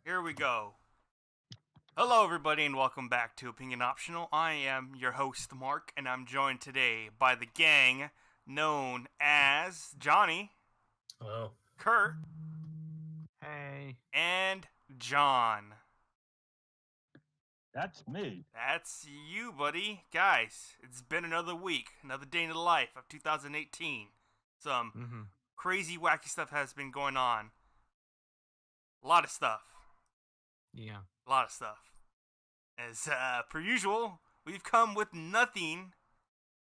Here we go. Hello, everybody, and welcome back to Opinion Optional. I am your host, Mark, and I'm joined today by the gang known as Johnny, Oh, Kurt, Hey. and John. that's me. That's you, buddy. Guys, it's been another week, another day in the life of 2018. Some Mm-hmm. crazy, wacky stuff has been going on. A lot of stuff. Yeah. A lot of stuff. As per usual, we've come with nothing,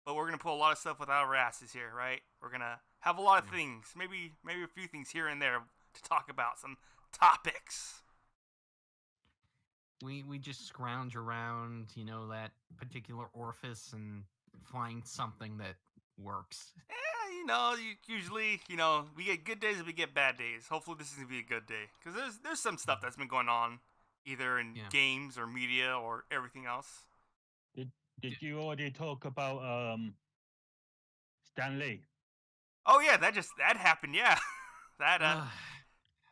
but we're gonna pull a lot of stuff without our asses here, right? We're gonna have a lot of things, maybe a few things here and there to talk about, some topics. We just scrounge around, that particular orifice and find something that works. Usually, we get good days and we get bad days. Hopefully, this is gonna be a good day because there's some stuff that's been going on, either in Yeah. games or media or everything else. Did you already talk about Stan Lee? Oh yeah, that happened. Yeah, that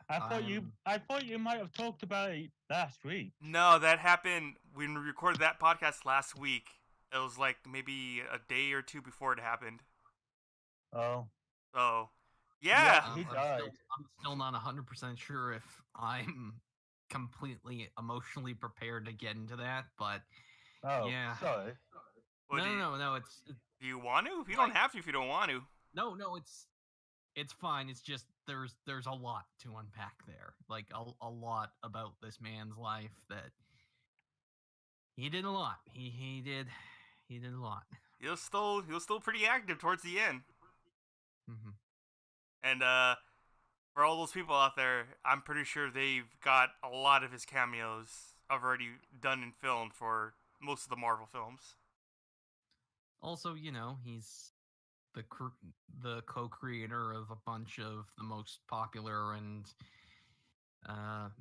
I thought you might have talked about it last week. No, that happened when we recorded that podcast last week. It was like maybe a day or two before it happened. Oh, So, yeah. He I'm died. still not 100% sure if I'm completely emotionally prepared to get into that, but Oh, yeah. sorry. Well, No. Do you want to? If you don't have to, if you don't want to. No. It's fine. It's just there's a lot to unpack there. Like a lot about this man's life that he did a lot. He did a lot. He was still pretty active towards the end. Mm-hmm. And for all those people out there, I'm pretty sure they've got a lot of his cameos already done and filmed for most of the Marvel films. Also, he's the co-creator of a bunch of the most popular and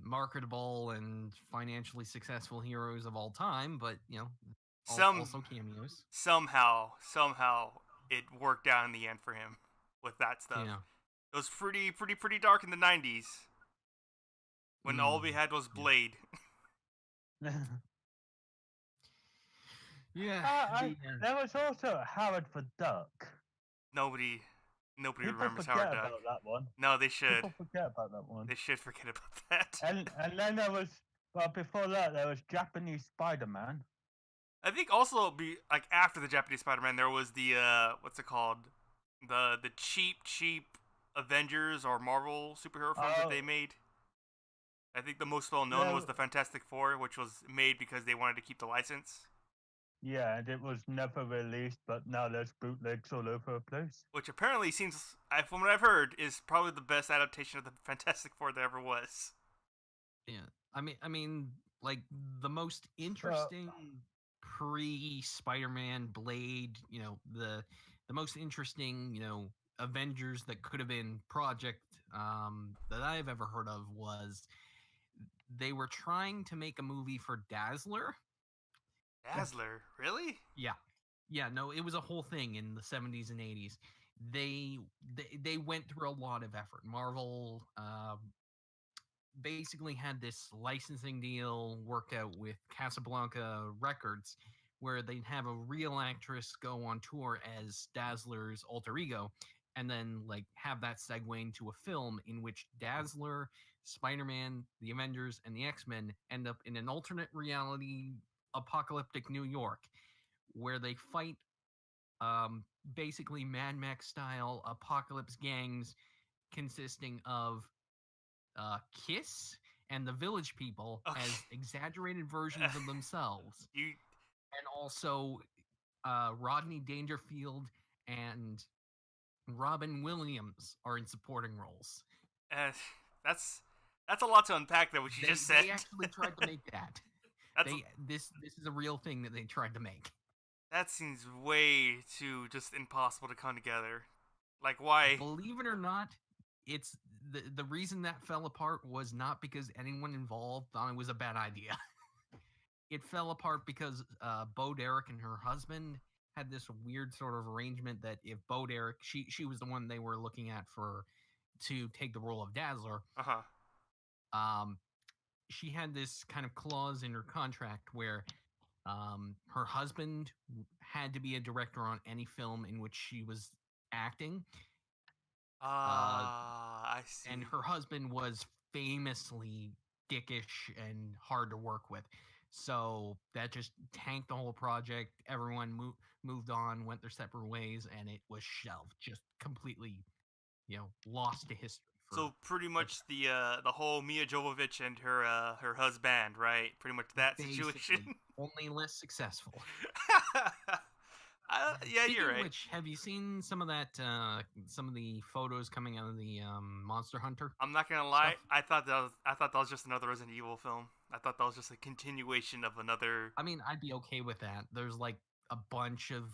marketable and financially successful heroes of all time, but also cameos. Somehow it worked out in the end for him with that stuff. Yeah. It was pretty dark in the 90s when all we had was Blade. Yeah. There was also Howard the Duck. Nobody People remembers forget Howard Duck. about that one. No, they should. People forget about that one. They should forget about that. And then there was before that there was Japanese Spider-Man. I think also like after the Japanese Spider-Man, there was the what's it called? The cheap Avengers or Marvel superhero films that they made. I think the most well known was the Fantastic Four, which was made because they wanted to keep the license. Yeah, and it was never released, but now there's bootlegs all over the place. Which apparently seems, from what I've heard, is probably the best adaptation of the Fantastic Four there ever was. Yeah, I mean, like the most interesting pre-Spider-Man Blade, the most interesting, Avengers that could have been project that I've ever heard of was they were trying to make a movie for Dazzler. Dazzler, really? Yeah. No, it was a whole thing in the 70s and 80s. They went through a lot of effort. Marvel basically had this licensing deal worked out with Casablanca Records where they'd have a real actress go on tour as Dazzler's alter ego and then like have that segue into a film in which Dazzler, Spider-Man, the Avengers, and the X-Men end up in an alternate reality apocalyptic New York where they fight basically Mad Max style apocalypse gangs consisting of Kiss and the Village People as exaggerated versions of themselves. And also Rodney Dangerfield and Robin Williams are in supporting roles. That's a lot to unpack there, what you just said. They actually tried to make that. This is a real thing that they tried to make. That seems way too just impossible to come together. Like, why? Believe it or not, it's the reason that fell apart was not because anyone involved thought it was a bad idea. It fell apart because Bo Derek and her husband had this weird sort of arrangement that if Bo Derek, she was the one they were looking at to take the role of Dazzler. Uh-huh. she had this kind of clause in her contract where her husband had to be a director on any film in which she was acting, Ah, I see. and her husband was famously dickish and hard to work with. So that just tanked the whole project. Everyone moved on, went their separate ways, and it was shelved, just completely, lost to history. So pretty much the whole Mia Jovovich and her husband, right? Pretty much that basically, situation. only less successful. Yeah, Speaking you're of right. which, have you seen some of that? Some of the photos coming out of the Monster Hunter? I'm not gonna lie. stuff? I thought that was just another Resident Evil film. I thought that was just a continuation of another. I mean, I'd be okay with that. There's like a bunch of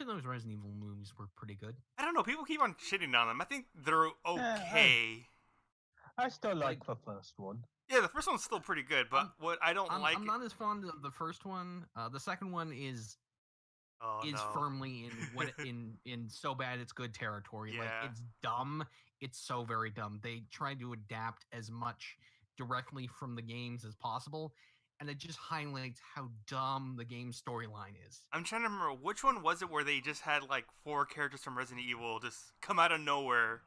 those Resident Evil movies were pretty good. I don't know. People keep on shitting on them. I think they're okay. I still like Like- the first one. Yeah, the first one's still pretty good, but what I don't like. I'm not as fond of the first one. The second one is Oh, no. firmly in what in so bad it's good territory. Yeah. Like it's dumb. It's so very dumb. They tried to adapt as much directly from the games as possible, and it just highlights how dumb the game storyline is. I'm trying to remember which one was it where they just had like 4 characters from Resident Evil just come out of nowhere.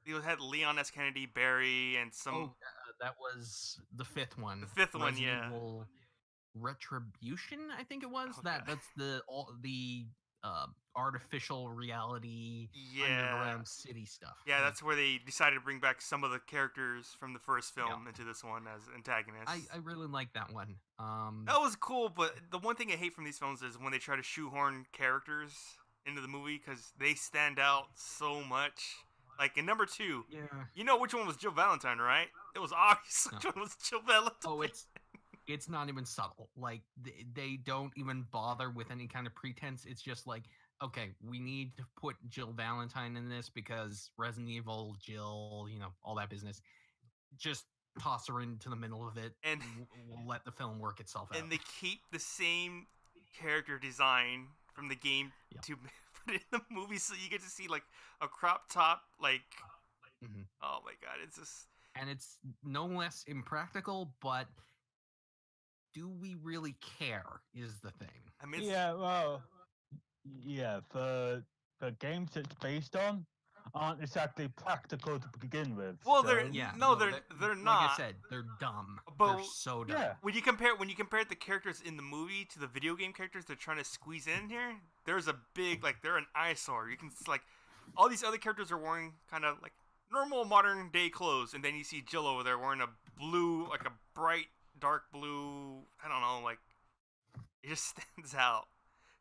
They had Leon S. Kennedy, Barry, and some. That was the fifth one. The fifth one, Resident yeah. Evil Retribution, I think it was. Okay. That's the artificial reality Yeah. underground city stuff. Yeah, that's where they decided to bring back some of the characters from the first film into this one as antagonists. I really like that one. That was cool, but the one thing I hate from these films is when they try to shoehorn characters into the movie because they stand out so much. Like in number 2, yeah. you know which one was Jill Valentine, right? It was obvious which No. one was Jill Valentine. Oh, it's not even subtle. Like they don't even bother with any kind of pretense. It's just like, okay, we need to put Jill Valentine in this because Resident Evil, Jill, all that business. Just toss her into the middle of it, And- we'll let the film work itself out. And they keep the same character design from the game Yeah. to put it in the movie, so you get to see like a crop top, like. Mhm. Oh my god, it's just. And it's no less impractical, but do we really care is the thing. I mean, it's, Yeah, well, yeah, the games it's based on aren't exactly practical to begin with. Well, so- they're- Yeah, No, they're like not. I said, they're dumb. But- They're so dumb. yeah. when you compare the characters in the movie to the video game characters they're trying to squeeze in here, there's a big they're an eyesore. You can see, all these other characters are wearing kind of like normal modern day clothes, and then you see Jill over there wearing a blue, like a bright dark blue. I don't know, it just stands out.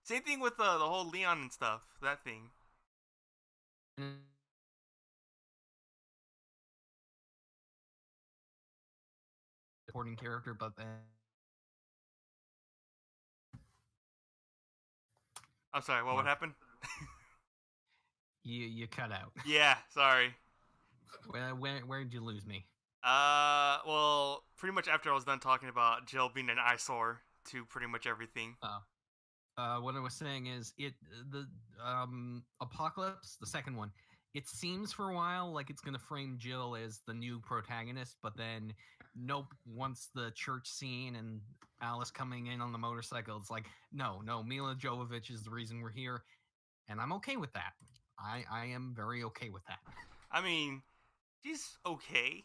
Same thing with the whole Leon and stuff. That thing. Supporting character, but then I'm sorry. What Mark. happened? you cut out. Yeah, sorry. Where did you lose me? Well, pretty much after I was done talking about Jill being an eyesore to pretty much everything. What I was saying is the Apocalypse, the second one. It seems for a while like it's gonna frame Jill as the new protagonist, but then nope. Once the church scene and Alice coming in on the motorcycle, it's like no, Mila Jovovich is the reason we're here, and I'm okay with that. I am very okay with that. I mean, she's okay.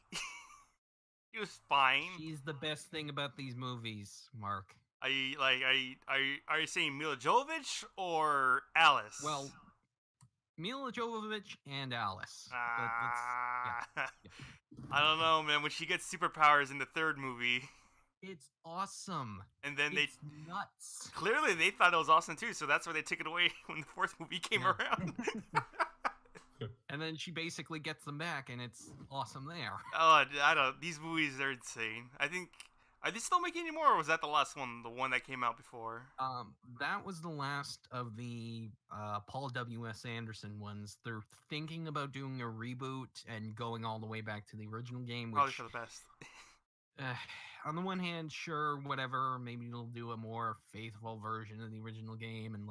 She was fine. She's the best thing about these movies, Mark. Are you saying Mila Jovovich or Alice? Well, Mila Jovovich and Alice. But I don't know, man. When she gets superpowers in the third movie, it's awesome. and then It's nuts. clearly they thought it was awesome too, so that's why they took it away when the fourth movie came Yeah. around. And then she basically gets them back, and it's awesome there. Oh, I don't. These movies are insane. I think. Are they still making any more, or was that the last one? The one that came out before? That was the last of the Paul W.S. Anderson ones. They're thinking about doing a reboot and going all the way back to the original game, Probably which, for the best. on the one hand, sure, whatever, maybe they'll do a more faithful version of the original game and,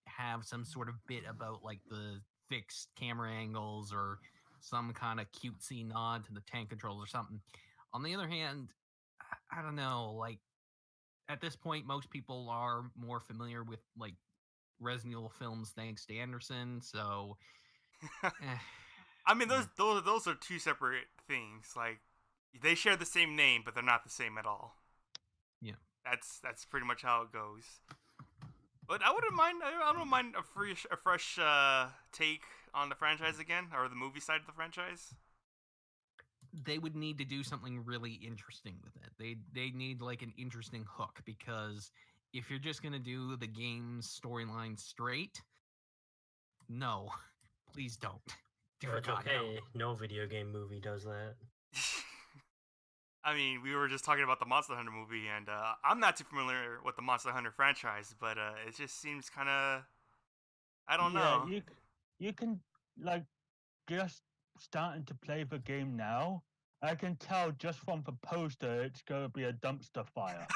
have some sort of bit about, the fixed camera angles or some kind of cutesy nod to the tank controls or something. On the other hand, I don't know. Like at this point, most people are more familiar with like Resident Evil films thanks to Anderson. So, eh, I mean, those are two separate things. Like, they share the same name, but they're not the same at all. yeah. That's pretty much how it goes. But I wouldn't mind. I don't mind a fresh take on the franchise again, or the movie side of the franchise. They would need to do something really interesting with it. They need like an interesting hook, because if you're just gonna do the game's storyline straight, no, please don't. Dear It's God, no. okay. No video game movie does that. I mean, we were just talking about the Monster Hunter movie, and I'm not too familiar with the Monster Hunter franchise, but it just seems kind of, I don't know. You can like just starting to play the game now. I can tell just from the poster it's gonna be a dumpster fire.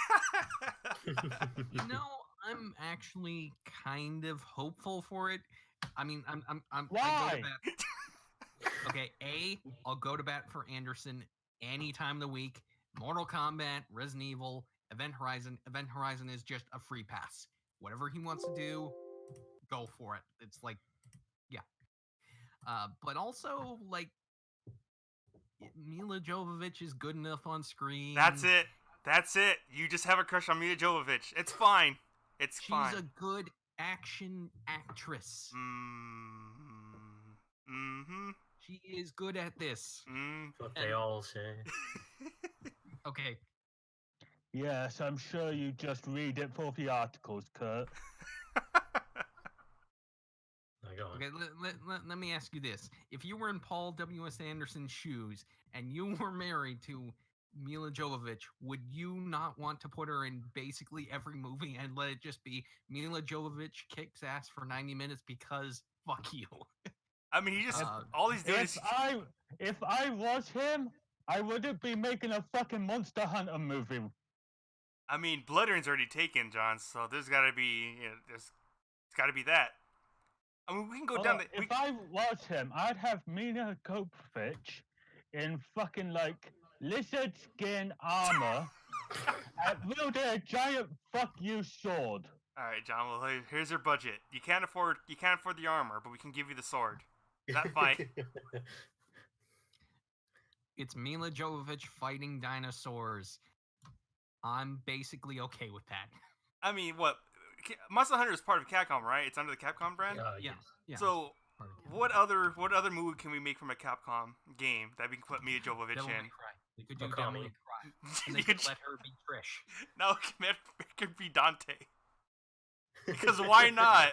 You know, I'm actually kind of hopeful for it. I mean, I go Why? to bat. Okay, I'll go to bat for Anderson any time of the week. Mortal Kombat, Resident Evil, Event Horizon. Event Horizon is just a free pass. Whatever he wants to do, go for it. It's like, yeah. But also, like, Mila Jovovich is good enough on screen. That's it. That's it. You just have a crush on Mila Jovovich. It's fine. It's fine. She's a good action actress. Mm-hmm. She is good at this. That's what they all say. Okay, Yes, I'm sure you just read it for the articles, Kurt. Now go on. okay. Let me ask you this: if you were in Paul W.S. Anderson's shoes and you were married to Mila Jovovich, would you not want to put her in basically every movie and let it just be Mila Jovovich kicks ass for 90 minutes because fuck you? I mean, he just Uh, all he's doing is. If I was him, I wouldn't be making a fucking Monster Hunter movie. I mean, Bloodring's already taken, John. So there's got to be, it's got to be that. I mean, we can go down the. If I was him, I'd have Mina Kopfich in fucking like lizard skin armor and wielding a giant fuck you sword. All right, John. Well, here's your budget. You can't afford the armor, but we can give you the sword. That fight. It's Mila Jovovich fighting dinosaurs. I'm basically okay with that. I mean, what? Monster Hunter is part of Capcom, right? It's under the Capcom brand. Yeah. So, part of what other movie can we make from a Capcom game that we can put Mila Jovovich Devil May in? Cry. We could do Okami. Devil May Cry. And they You could could- let her be Trish. No, it could be Dante. Because why not?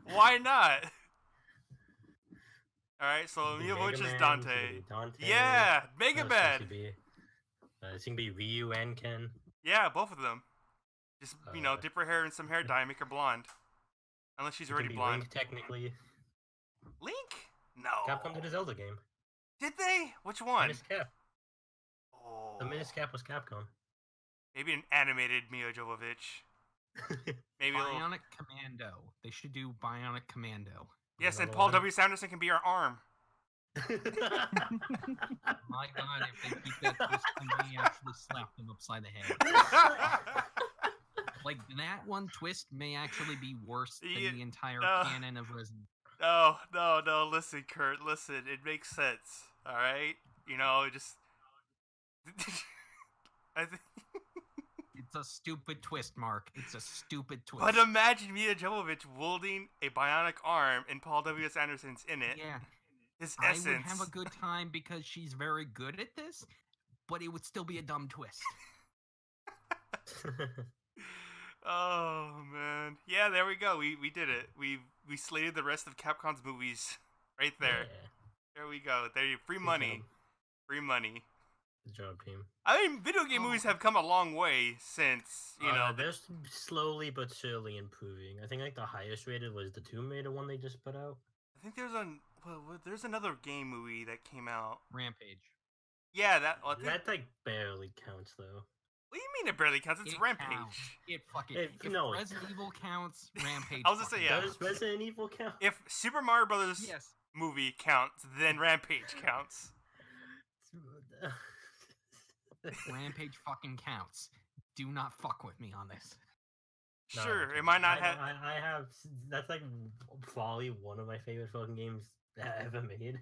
Why not? All right, so Mila Jovovich is Dante. Yeah, Mega Man. It's gonna be Ryu and Ken. Yeah, both of them. Just Uh, dip her hair in some hair dye, and make her blonde. Unless she's It already can be blonde. Link, technically. Link? No. Capcom did a Zelda game. Did they? Which one? Minis Cap. Oh. The Minis Cap was Capcom. Maybe an animated Mila Jovovich. Maybe a little. Bionic Commando. They should do Bionic Commando. Yes, and Another Paul one. W. Sanderson can be our arm. My God, if they keep that twist, I may actually slap them upside the head. Like that one twist may actually be worse than Yeah, the entire no. canon of Resident. No. Listen, Kurt. Listen. It makes sense. All right. Just. I think. It's a stupid twist, Mark. It's a stupid twist. But imagine Mila Jovovich wielding a bionic arm and Paul W. S. Anderson's in it. Yeah, His I essence. would have a good time because she's very good at this, but it would still be a dumb twist. Oh man. Yeah, there we go. We did it. We slated the rest of Capcom's movies right there. Yeah. There we go. There you free Good money. job. Free money. Good job, team. I mean, video game Oh. movies have come a long way since, They're slowly but surely improving. I think like the highest rated was the Tomb Raider one they just put out. I think there's another game movie that came out. Rampage. Yeah, I think, That like barely counts though. what do you mean it barely counts? It's It Rampage. counts. It fucking. It- If no. Resident Evil counts, Rampage. I was gonna say, fucking yeah. Does Resident Evil count? If Super Mario Brothers counts. Yes. movie counts, then Rampage counts. Rampage fucking counts. Do not fuck with me on this. No, Sure, okay. it might not have. I have. That's like probably one of my favorite fucking games ever made.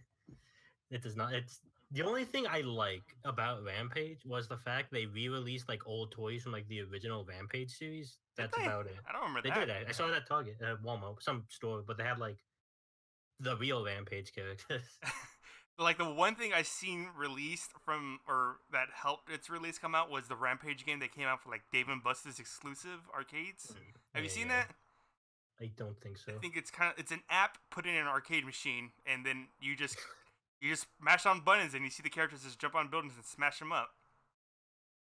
It does not. It's the only thing I like about Rampage was the fact they re-released like old toys from like the original Rampage series. Did That's they? about it. I don't remember They that. did. I saw it at Target, Walmart, some store, but they had like the real Rampage characters. Like the one thing I seen released from or that helped its release come out was the Rampage game that came out for like Dave and Buster's exclusive arcades. Have you seen Yeah. that? I don't think so. I think it's an app put in an arcade machine, and then you just mash on buttons and you see the characters just jump on buildings and smash them up.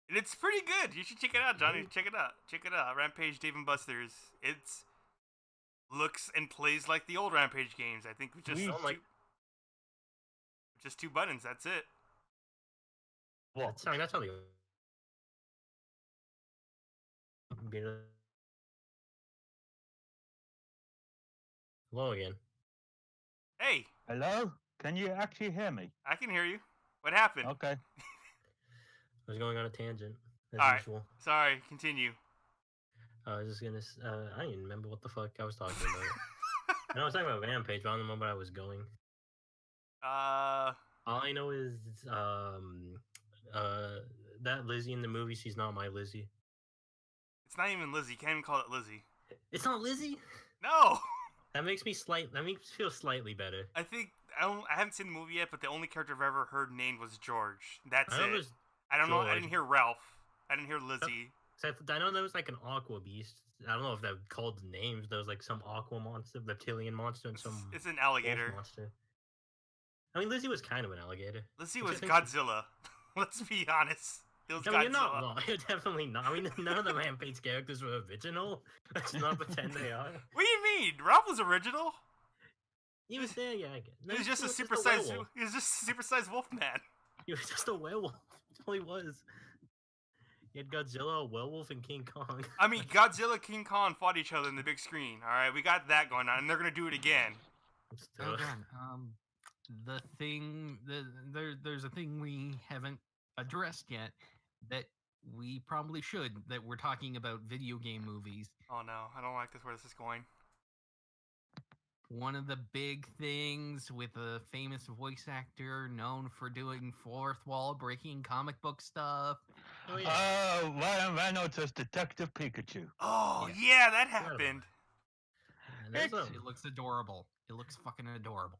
And it's pretty good. You should check it out, Johnny. Really? Check it out. Check it out. Rampage Dave and Buster's. It's looks and plays like the old Rampage games. I think with just We- just two buttons. That's it. What? That's how they go. Hello again. Hey, Hello? Can you actually hear me? I can hear you. What happened? Okay. I was going on a tangent as All right. usual. Sorry. Continue. I was just gonna. I don't even remember what the fuck I was talking about. I know I was talking about Rampage, but I don't remember where I was going. All I know is that Lizzie in the movie. She's not my Lizzie. It's not even Lizzie. You can't even call it Lizzie. It's not Lizzie. No. That makes me That makes me feel slightly better. I think I haven't seen the movie yet, but the only character I've ever heard named was George. That's I know it. there's. I don't know. I George. didn't hear Ralph. I didn't hear Lizzie. I know there was like an aqua beast. I don't know if that called the names. There was like some aqua monster, reptilian monster, and some It's an wolf alligator. monster. I mean, Lizzie was kind of an alligator. Lizzie Which I was think- Godzilla. Let's be honest. It was I mean, Godzilla. you're not wrong. You're definitely not. I mean, none of the Rampage characters were original. Let's not pretend they are. What do you mean? Ralph was original. He was there, yeah. I get. He was just a super supersized. werewolf. He was just a supersized wolf man. He was just a werewolf. That's all he was. He had Godzilla, a werewolf, and King Kong. I mean, Godzilla, King Kong fought each other in the big screen. All right, we got that going on, and they're gonna do it again. Let's do it. Again, the thing, there's a thing we haven't addressed yet that we probably should. That we're talking about video game movies. Oh no, I don't like this. Where this is going? One of the big things with a famous voice actor known for doing fourth wall breaking comic book stuff. Oh, yeah. Ryan Reynolds as Detective Pikachu. Oh Yeah. yeah, that Forgot about happened. And there's a- It looks adorable. It looks fucking adorable.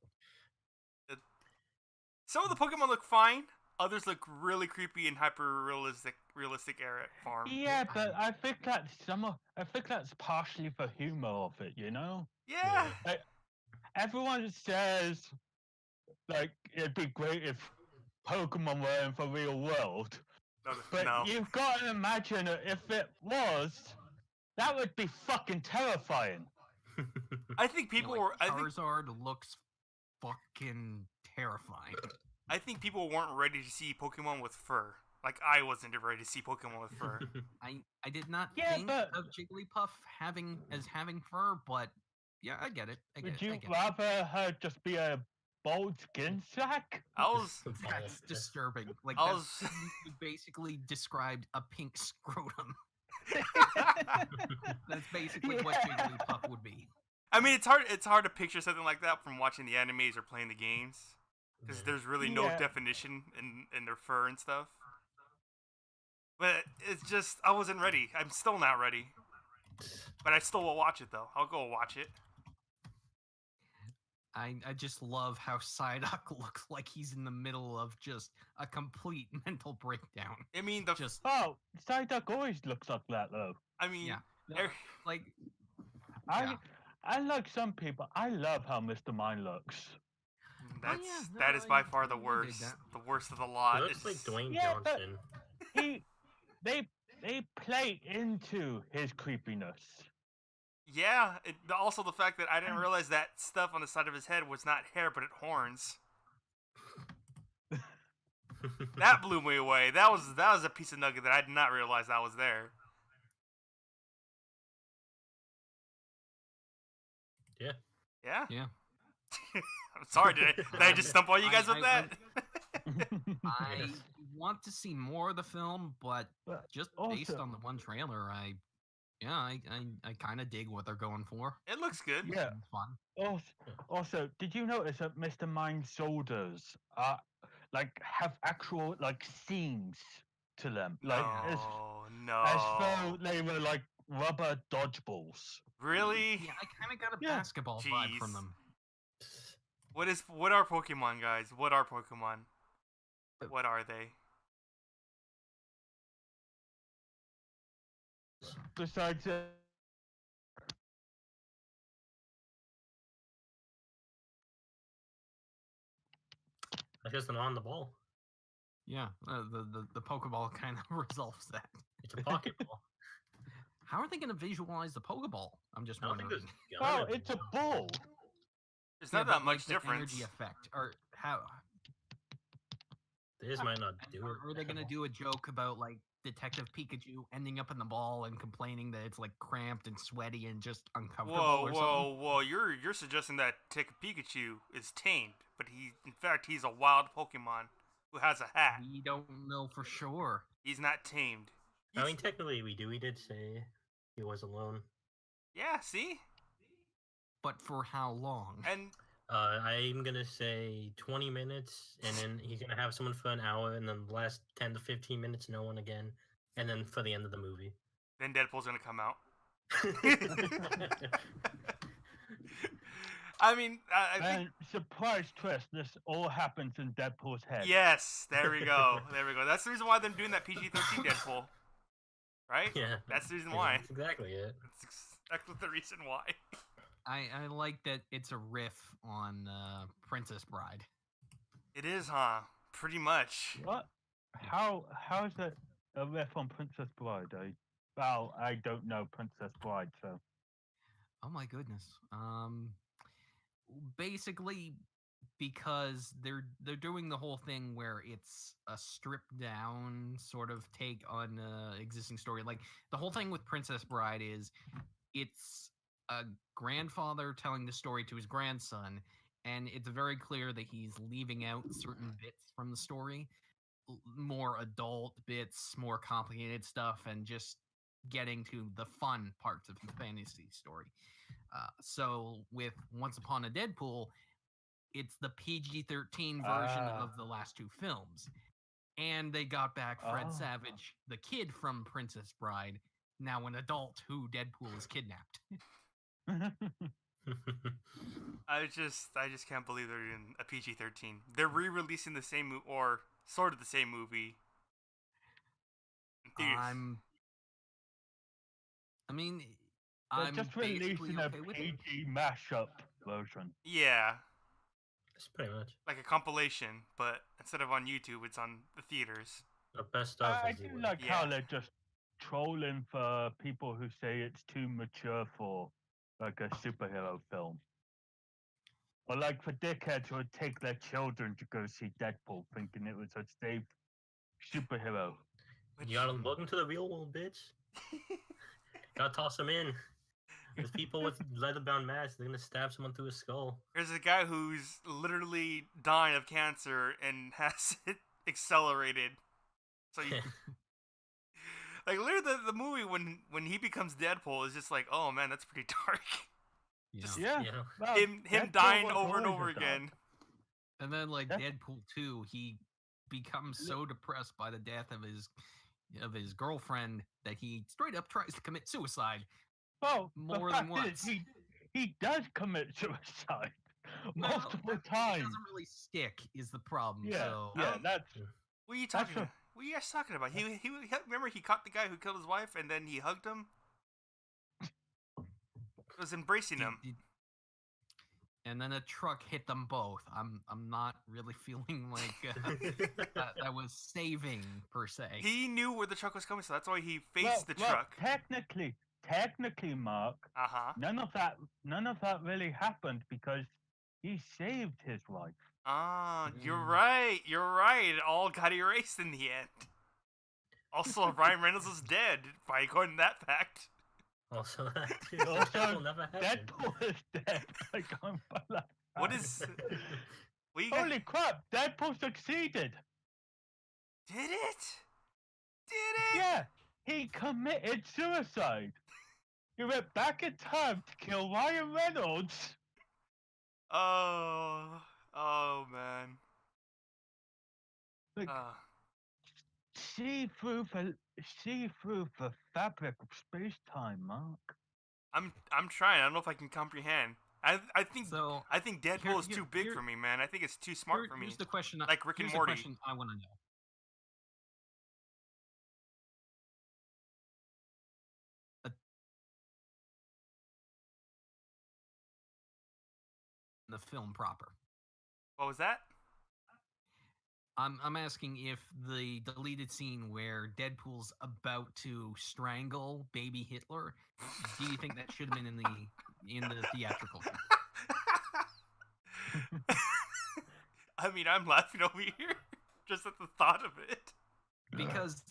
Some of the Pokemon look fine. Others look really creepy and hyper realistic era form. Yeah, but I think that's partially for humor of it, you know? Yeah. Everyone says like it'd be great if Pokemon were in the real world. But No. you've got to imagine that if it was, that would be fucking terrifying. I think Yeah, people like, were. Charizard looks fucking terrifying. I think people weren't ready to see Pokemon with fur. Like I wasn't ready to see Pokemon with fur. I did not Yeah, think but- of Jigglypuff having fur, but yeah, I get it. I get Would it. I you get it. rather her just be a bald skin sack? I was. That's disturbing. Like I that's, was. you basically described a pink scrotum. That's basically what Yeah. Jigglypuff would be. I mean, it's hard. It's hard to picture something like that from watching the animes or playing the games because Yeah. there's really no Yeah. definition in their fur and stuff. But it's just I wasn't ready. I'm still not ready. But I still will watch it though. I'll go watch it. I just love how Psyduck looks like he's in the middle of just a complete mental breakdown. I mean, the. Just Oh, Psyduck always looks like that though. I mean, yeah. er- Like I like some people. I love how Mr. Mime looks. that's yeah, no, that is by I- far the I dig worst. that. The worst of the He lot. looks like It's- Dwayne Yeah, but- Johnson. They play into his creepiness. Yeah. Also, the fact that I didn't realize that stuff on the side of his head was not hair, but it horns. That blew me away. That was a piece of nugget that I did not realize that was there. Yeah. Yeah. Yeah. I'm sorry. Did I just stump all you guys with I- that? I want to see more of the film, but But just also- based on the one trailer, I kind of dig what they're going for. It looks good. Yeah. It's fun. Also, did you notice that Mr. Mind soldiers have actual scenes to them, as though No. they were like rubber dodgeballs? Really? Yeah, I kind of got a Yeah. basketball vibe from Jeez. them. What are Pokemon, guys? What are Pokemon? What are they? Besides, That's just an on the ball. Yeah, the Pokeball kind of resolves that. It's a pocket ball. How are they going to visualize the Pokeball? I'm just I don't think wondering. there's oh, gonna be it's a one. ball. There's Yeah, not but, that much the difference. energy effect, or how? They just might not do it. Or are they going to do a joke about like Detective Pikachu ending up in the ball and complaining that it's like cramped and sweaty and just uncomfortable Whoa, or something? whoa, whoa! You're suggesting that Pikachu is tamed, but in fact he's a wild Pokemon who has a hat. We don't know for sure. He's not tamed. I mean, technically, we did say he was alone. Yeah, see? But for how long? And I'm gonna say 20 minutes, and then he's gonna have someone for an hour, and then the last 10 to 15 minutes, no one again, and then for the end of the movie. then Deadpool's gonna come out. I mean, I think And surprise twist, this all happens in Deadpool's head. yes. There we go. There we go. That's the reason why they're doing that PG-13 Deadpool, right? Yeah, That's the reason yeah, why. That's exactly it. That's exactly the reason why. I like that it's a riff on Princess Bride. It is, huh? Pretty much. What? How is that a riff on Princess Bride? I don't know Princess Bride, so Oh my goodness. Basically because they're doing the whole thing where it's a stripped down sort of take on existing story. Like the whole thing with Princess Bride is it's a grandfather telling the story to his grandson, and it's very clear that he's leaving out certain bits from the story, more adult bits, more complicated stuff, and just getting to the fun parts of the fantasy story. So with Once Upon a Deadpool, it's the PG-13 version of the last two films. And they got back Fred Oh. Savage, the kid from Princess Bride, now an adult who Deadpool is kidnapped. I just can't believe they're doing a PG-13. They're re-releasing the same or sort of the same movie. in theaters. they're I'm just basically releasing a okay with it. PG mashup version. Yeah, That's pretty much like a compilation, but instead of on YouTube, it's on the theaters. the best stuff. I as it do were. like how Yeah. they're just trolling for people who say it's too mature for like a superhero film. Or like for dickheads who would take their children to go see Deadpool thinking it was a safe superhero. You gotta welcome to the real world, bitch. Gotta toss them in. There's people with leather-bound masks. They're gonna stab someone through a skull. There's a guy who's literally dying of cancer and has it accelerated. So you, like literally the movie when he becomes Deadpool is just like, oh man, that's pretty dark. Yeah. Yeah. You know? well, him Deadpool dying was over and always over a dark. again. And then like Yeah. Deadpool 2, he becomes so depressed by the death of his girlfriend that he straight up tries to commit suicide. Well, More the than fact once. is, he does commit suicide Well, multiple It times. doesn't really stick is the problem. Yeah, So yeah, that's What are you That's talking a- about? What are you guys talking about? He remember he caught the guy who killed his wife and then he hugged him. It was embracing him. and then a truck hit them both. I'm not really feeling like that was saving per se. He knew where the truck was coming, so that's why he faced the well, truck. Technically, Mark, Uh huh. none of that really happened because he saved his wife. Ah, you're Mm. right. You're right. It all got erased in the end. Also, Ryan Reynolds is dead, by according to that fact. Also, that too. Also, That will never happen. Deadpool is dead. Like, What is? What you guys, Holy crap! Deadpool succeeded. Did it? Did it? Yeah, he committed suicide. He went back in time to kill Ryan Reynolds. Oh. Oh man. Like, Uh, see through the fabric of space-time, Mark. I'm trying. I don't know if I can comprehend. I think So Deadpool is here- too big here- for me, man. I think it's too smart for me. here's the question. Like Rick and here's Morty. the question I want to know. The film proper. What was that? I'm asking if the deleted scene where Deadpool's about to strangle baby Hitler, do you think that should have been in the theatrical cut? I mean, I'm laughing over here just at the thought of it. Because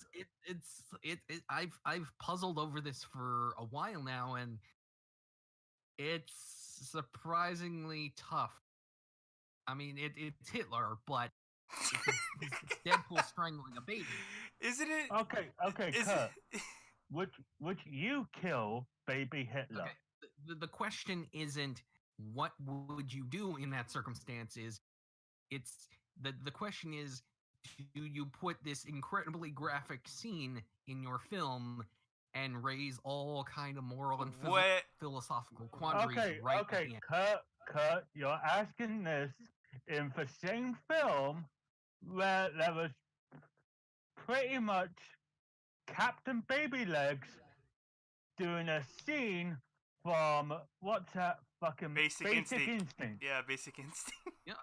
I've puzzled over this for a while now, and it's surprisingly tough. I mean, it's Hitler, but it's Deadpool strangling a baby. Isn't it? Okay, Is Kurt. it? Would you kill baby Hitler? Okay, the question isn't what would you do in that circumstances. It's the question is, do you put this incredibly graphic scene in your film and raise all kind of moral and What? philosophical quandaries Okay, right at okay, the end? Kurt, you're asking this in the same film where there was pretty much Captain Baby Legs doing a scene from what's that fucking Basic Instinct. Instinct. Yeah, Basic Instinct. Yeah,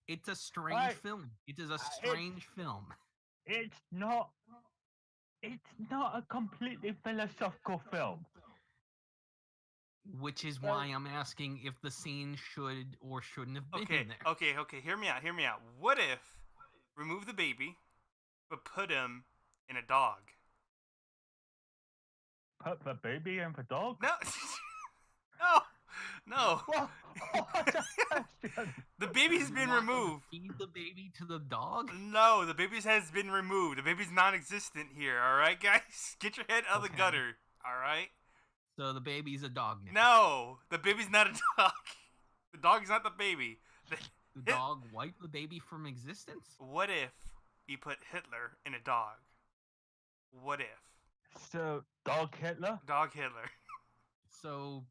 it's a strange Right. film. It is a It's- strange film. It's not a completely philosophical film. Which is why I'm asking if the scene should or shouldn't have been Okay, in there. okay. Hear me out. What if remove the baby, but put him in a dog? Put the baby in the dog? No, no. What? What's the question? The baby's You been want them to removed. Feed the baby to the dog? No, the baby's has been removed. The baby's non-existent here. All right, guys, get your head out of the Okay. gutter. All right. So the baby's a dog now. No, the baby's not a dog. The dog's not the baby. The dog wiped the baby from existence? What if you put Hitler in a dog? What if So, Dog Hitler? dog Hitler? So,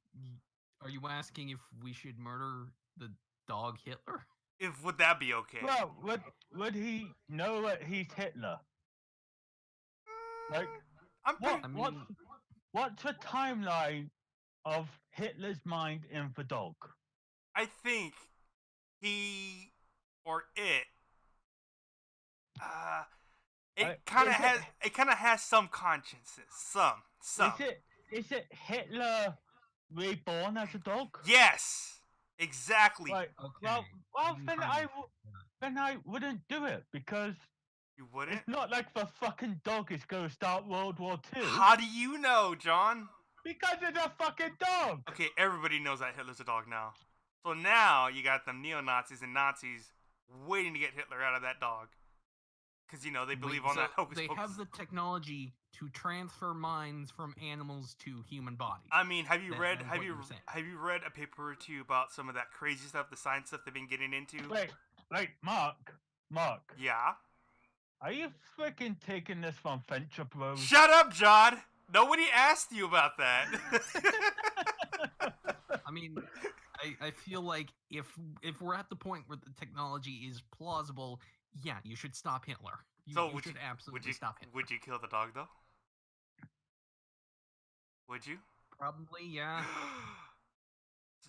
are you asking if we should murder the dog Hitler? If would that be okay? Well, would he know that he's Hitler? Like, I'm pretty, what? I mean- What's the timeline of Hitler's mind in the dog? I think he or it. It kind of is it- has. It kind of has some consciences. Some. Is it Hitler reborn as a dog? Yes. Exactly. Right. Okay. Well, I'm then fine. then I wouldn't do it because You wouldn't. it's not like the fucking dog is going to start World War II. How do you know, John? Because it's a fucking dog. Okay, everybody knows that Hitler's a dog now. So now you got them neo-Nazis and Nazis waiting to get Hitler out of that dog. Because, they believe Wait, on so that hocus they pocus. have the technology to transfer minds from animals to human bodies. I mean, have you That- read that is have what you you're saying. have you read a paper or two about some of that crazy stuff, the science stuff they've been getting into? Wait, Mark, Yeah. are you freaking taking this from Venture Bros? Shut up, John. Nobody asked you about that. I mean, I feel like if we're at the point where the technology is plausible, yeah, you should stop Hitler. So you should absolutely stop Hitler. would you kill the dog though? Would you? Probably, yeah.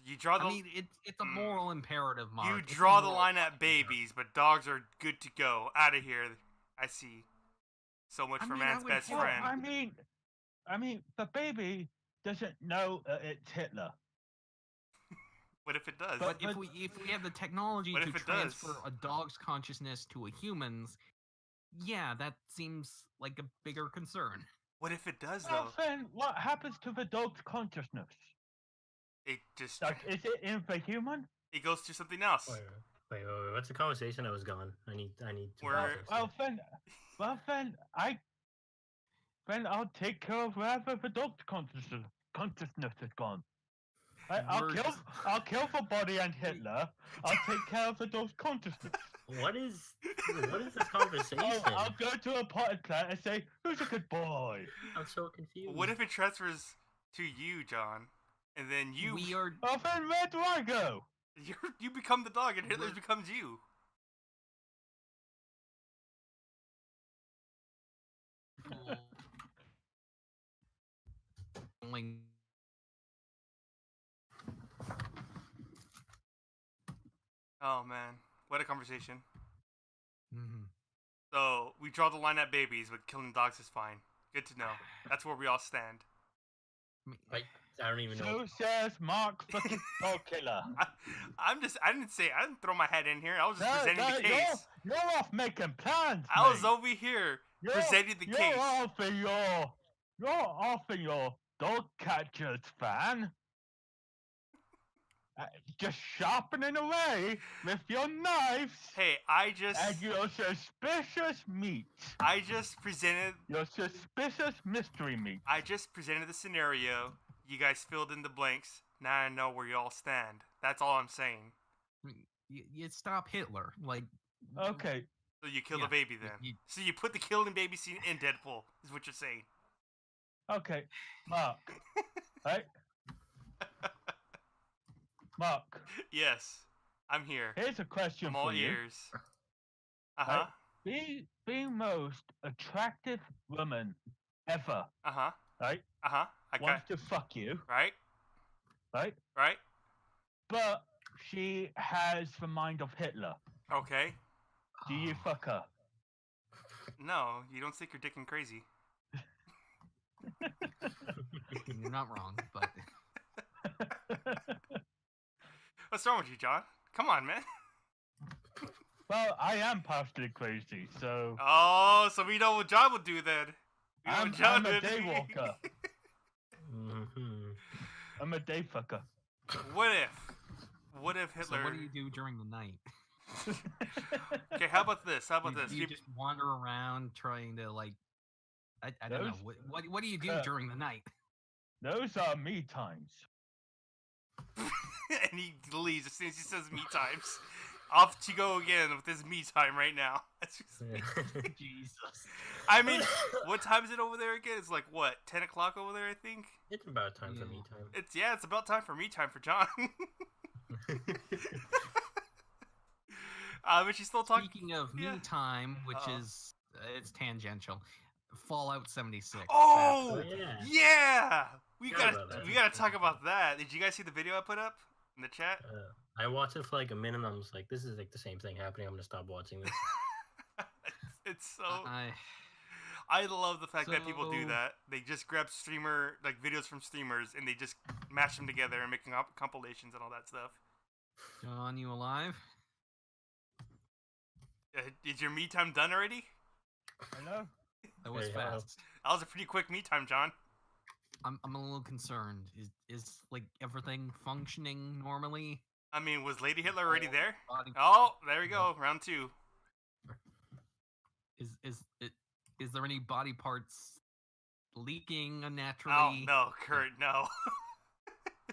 You draw the I mean, it's a moral imperative, Mark. you It's a draw the moral line at imperative. babies, but dogs are good to go. Out of here. I see. So much I for mean, I man's would best hope- Well, friend. I mean, the baby doesn't know it's Hitler. What if it does? But But- if we have the technology What to if it transfer does? a dog's consciousness to a human's, yeah, that seems like a bigger concern. What if it does Well, though? then what happens to the dog's consciousness? It just Like, is it in the human? it goes to something else. Wait, Wait, what's the conversation? I was gone. I need to. We're- process Well, then I'll take care of wherever the dog's consciousness is gone. We're just- I'll kill the body and Hitler. I'll take care of the dog's consciousness. it. What is this conversation? I'll go to a potted plant and say, "Who's a good boy?" I'm so confused. What if it transfers to you, John, and then we are Well, then where do I go? you become the dog and Hitler becomes you? going. Oh man, what a conversation. Mhm. So we draw the line at babies, but killing dogs is fine. Good to know. That's where we all stand. I don't even know. So says Mark fucking dog killer. I didn't throw my head in here. I was just presenting the case. You're off making plans. I was mate. over here presenting the case. You're off in your dog catchers fan. Just sharpening away with your knives Hey, I just and your suspicious meat. I just presented Your suspicious mystery meat. I just presented the scenario. You guys filled in the blanks. Now I know where you all stand. That's all I'm saying. You stop Hitler. Like, Okay, So you kill Yeah, the baby then. you- So you put the killing baby scene in Deadpool, is what you're saying. okay, Mark. Right? Mark, Yes. I'm here. here's a question I'm all for you. ears. Uh-huh. The most attractive woman ever, Uh-huh. right? Uh-huh. I got Wants to fuck you, right? right? Right? But she has the mind of Hitler. Okay. Do you fuck her? No, you don't stick your dick in crazy. You're not wrong, but What's wrong with you, John? Come on, man. Well, I am partially crazy, so Oh, so we know what John would do then. We know I'm, what John I'm a would do. daywalker. Mhm. I'm a day fucker. What if so Hitler? what do you do during the night? Okay, how about this? How about You- this? You just wander around trying to like, I don't know. Those- What do you do during the night? Those are me times. And he leaves as soon as he says me times. Off to go again with his me time right now. That's just me. Jesus. I mean, what time is it over there again? It's like what, 10 o'clock over there, I think. It's about time for Yeah. me time. It's about time for me time for John. But she's still talking. Speaking of yeah. me time, which Uh-oh. is it's tangential. Fallout 76. Oh, yeah. yeah. We Forgot gotta about that. we gotta talk about that. Did you guys see the video I put up in the chat? I watched it for like a minute and I was like, this is like the same thing happening. I'm gonna stop watching this. It's so. I I love the fact that people do So- that. They just grab videos from streamers and they just mash them together and make compilations and all that stuff. John, you alive? Is your me time done already? Hello? That was Hey, hello. fast. That was a pretty quick me time, John. I'm a little concerned. Is like everything functioning normally? I mean, was Lady Hitler already there? Body- Oh, there we go. Round 2. Is there any body parts leaking Oh unnaturally? no, Kurt, no.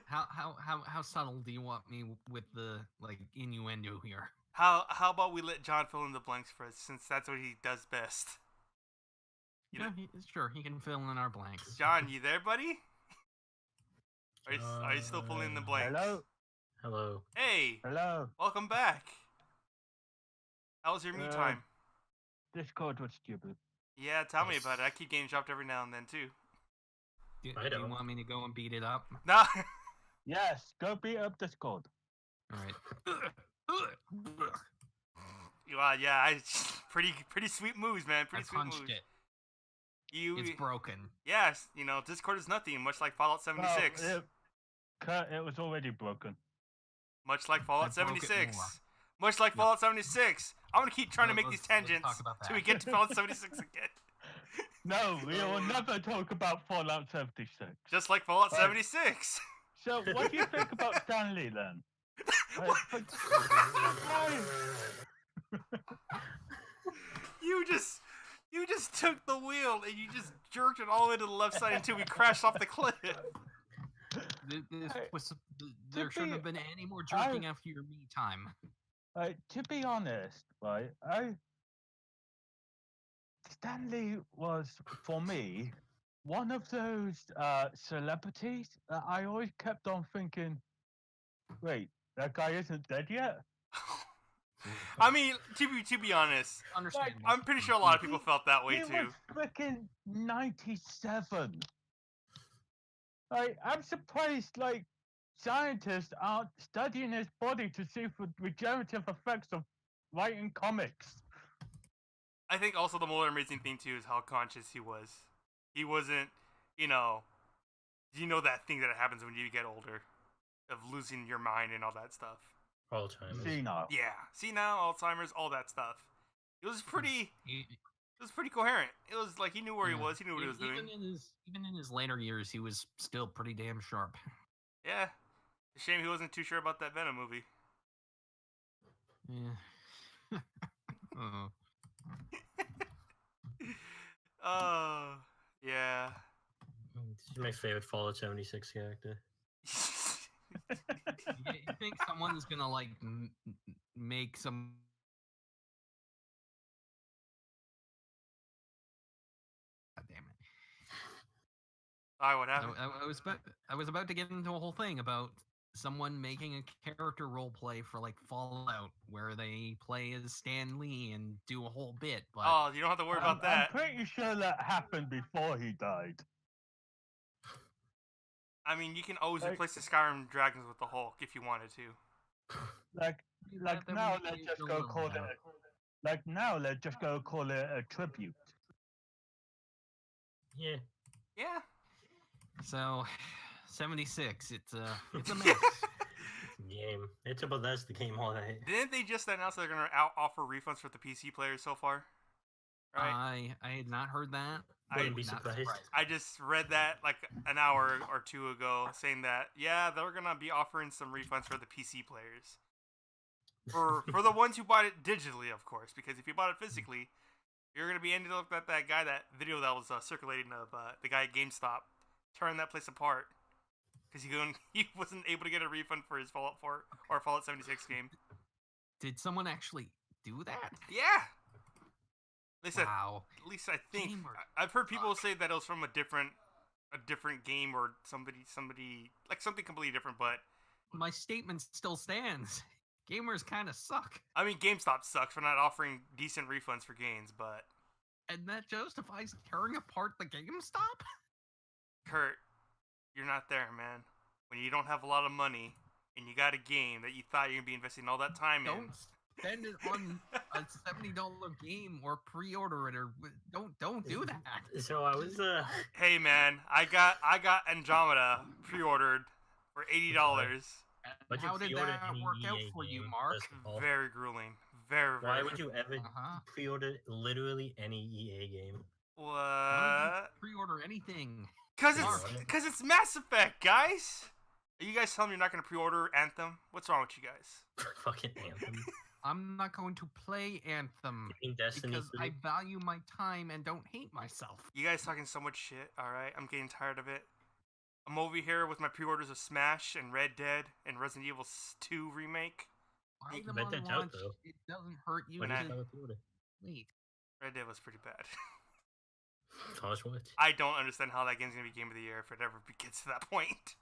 How subtle do you want me with the like innuendo here? How about we let John fill in the blanks for us, since that's what he does best. You know, Sure, he can fill in our blanks. John, you there, buddy? Are you still filling in the blanks? Hello? Hello. Hey, Hello? welcome back. How was your me time? Discord was stupid. Yeah, tell me about it. I keep getting dropped every now and then too. Do I you don't. want me to go and beat it up? No. Yes, go beat up Discord. All right. Yeah, pretty sweet moves, man. I Pretty sweet punched moves. it. You, It's broken. yes, Discord is nothing, much like Fallout 76. Well, it was already broken. Much like Fallout I broke it 76. more. Much like No. Fallout 76. I'm gonna keep trying to make Let's- these let's tangents talk about till we that. get to Fallout 76 again. No, we will never talk about Fallout 76. Just like Fallout Right. 76. So, what do you think about Stanley then? But, You just took the wheel and you just jerked it all the way to the left side until we crashed off the cliff. There shouldn't have been any more jerking after your me time. to be honest, right, Stanley was, for me, one of those celebrities that I always kept on thinking, wait, that guy isn't dead yet? I mean, to be honest, Understandable. I'm pretty sure a lot of people felt that way He too. was freaking 97. I'm surprised, scientists aren't studying his body to see for regenerative effects of writing comics. I think also the more amazing thing too is how conscious he was. He wasn't, that thing that happens when you get older, of losing your mind and all that stuff. Alzheimer's. Senile. Yeah, senile, Alzheimer's, all that stuff. It was pretty coherent. It was like he knew where he was. He knew what he was doing. Even in his later years, he was still pretty damn sharp. Yeah, it's a shame he wasn't too sure about that Venom movie. Yeah. Oh. Oh, yeah. This is my favorite Fallout 76 character. You think someone's gonna make some? God damn it! Alright, what happened? I was about to get into a whole thing about someone making a character role play for Fallout, where they play as Stan Lee and do a whole bit. But Oh, you don't have to worry about that. I'm pretty sure that happened before he died. I mean, you can always replace the Skyrim dragons with the Hulk if you wanted to. Now let's just go call it. Now let's just go call it a tribute. Yeah. Yeah. So, 76. It's a mix. Game. It's a Bethesda game, all right. Didn't they just announce they're gonna offer refunds for the PC players so far? Right. I had not heard that. Wouldn't be surprised. I just read that like an hour or two ago, saying that they're gonna be offering some refunds for the PC players. For the ones who bought it digitally, of course, because if you bought it physically, you're gonna be ending up like that video that was circulating of the guy at GameStop tearing that place apart because he wasn't able to get a refund for his Fallout 4 or Fallout 76 game. Did someone actually do that? Yeah. Wow. At least I think Gamer. I've heard people say that it was from a different game or somebody like something completely different. But my statement still stands. Gamers kind of suck. I mean, GameStop sucks for not offering decent refunds for games, but and that justifies tearing apart the GameStop. Kurt, you're not there, man. When you don't have a lot of money and you got a game that you thought you're gonna be investing all that time in. Spend it on a $70 game or pre-order it, or don't do that. So I was Hey man, I got Andromeda pre-ordered for $80. How did that work out for you, Mark? Very grueling. Very. Why would you ever pre-order literally any EA game? What? Pre-order anything? Cause it's Mass Effect, guys. Are you guys telling me you're not gonna pre-order Anthem? What's wrong with you guys? Fucking Anthem. I'm not going to play Anthem because I value my time and don't hate myself. You guys talking so much shit, alright? I'm getting tired of it. I'm over here with my pre-orders of Smash and Red Dead and Resident Evil 2 remake. Buy them on launch. It doesn't hurt you to wait. Red Dead was pretty bad. What? I don't understand how that game's gonna be Game of the Year if it ever gets to that point.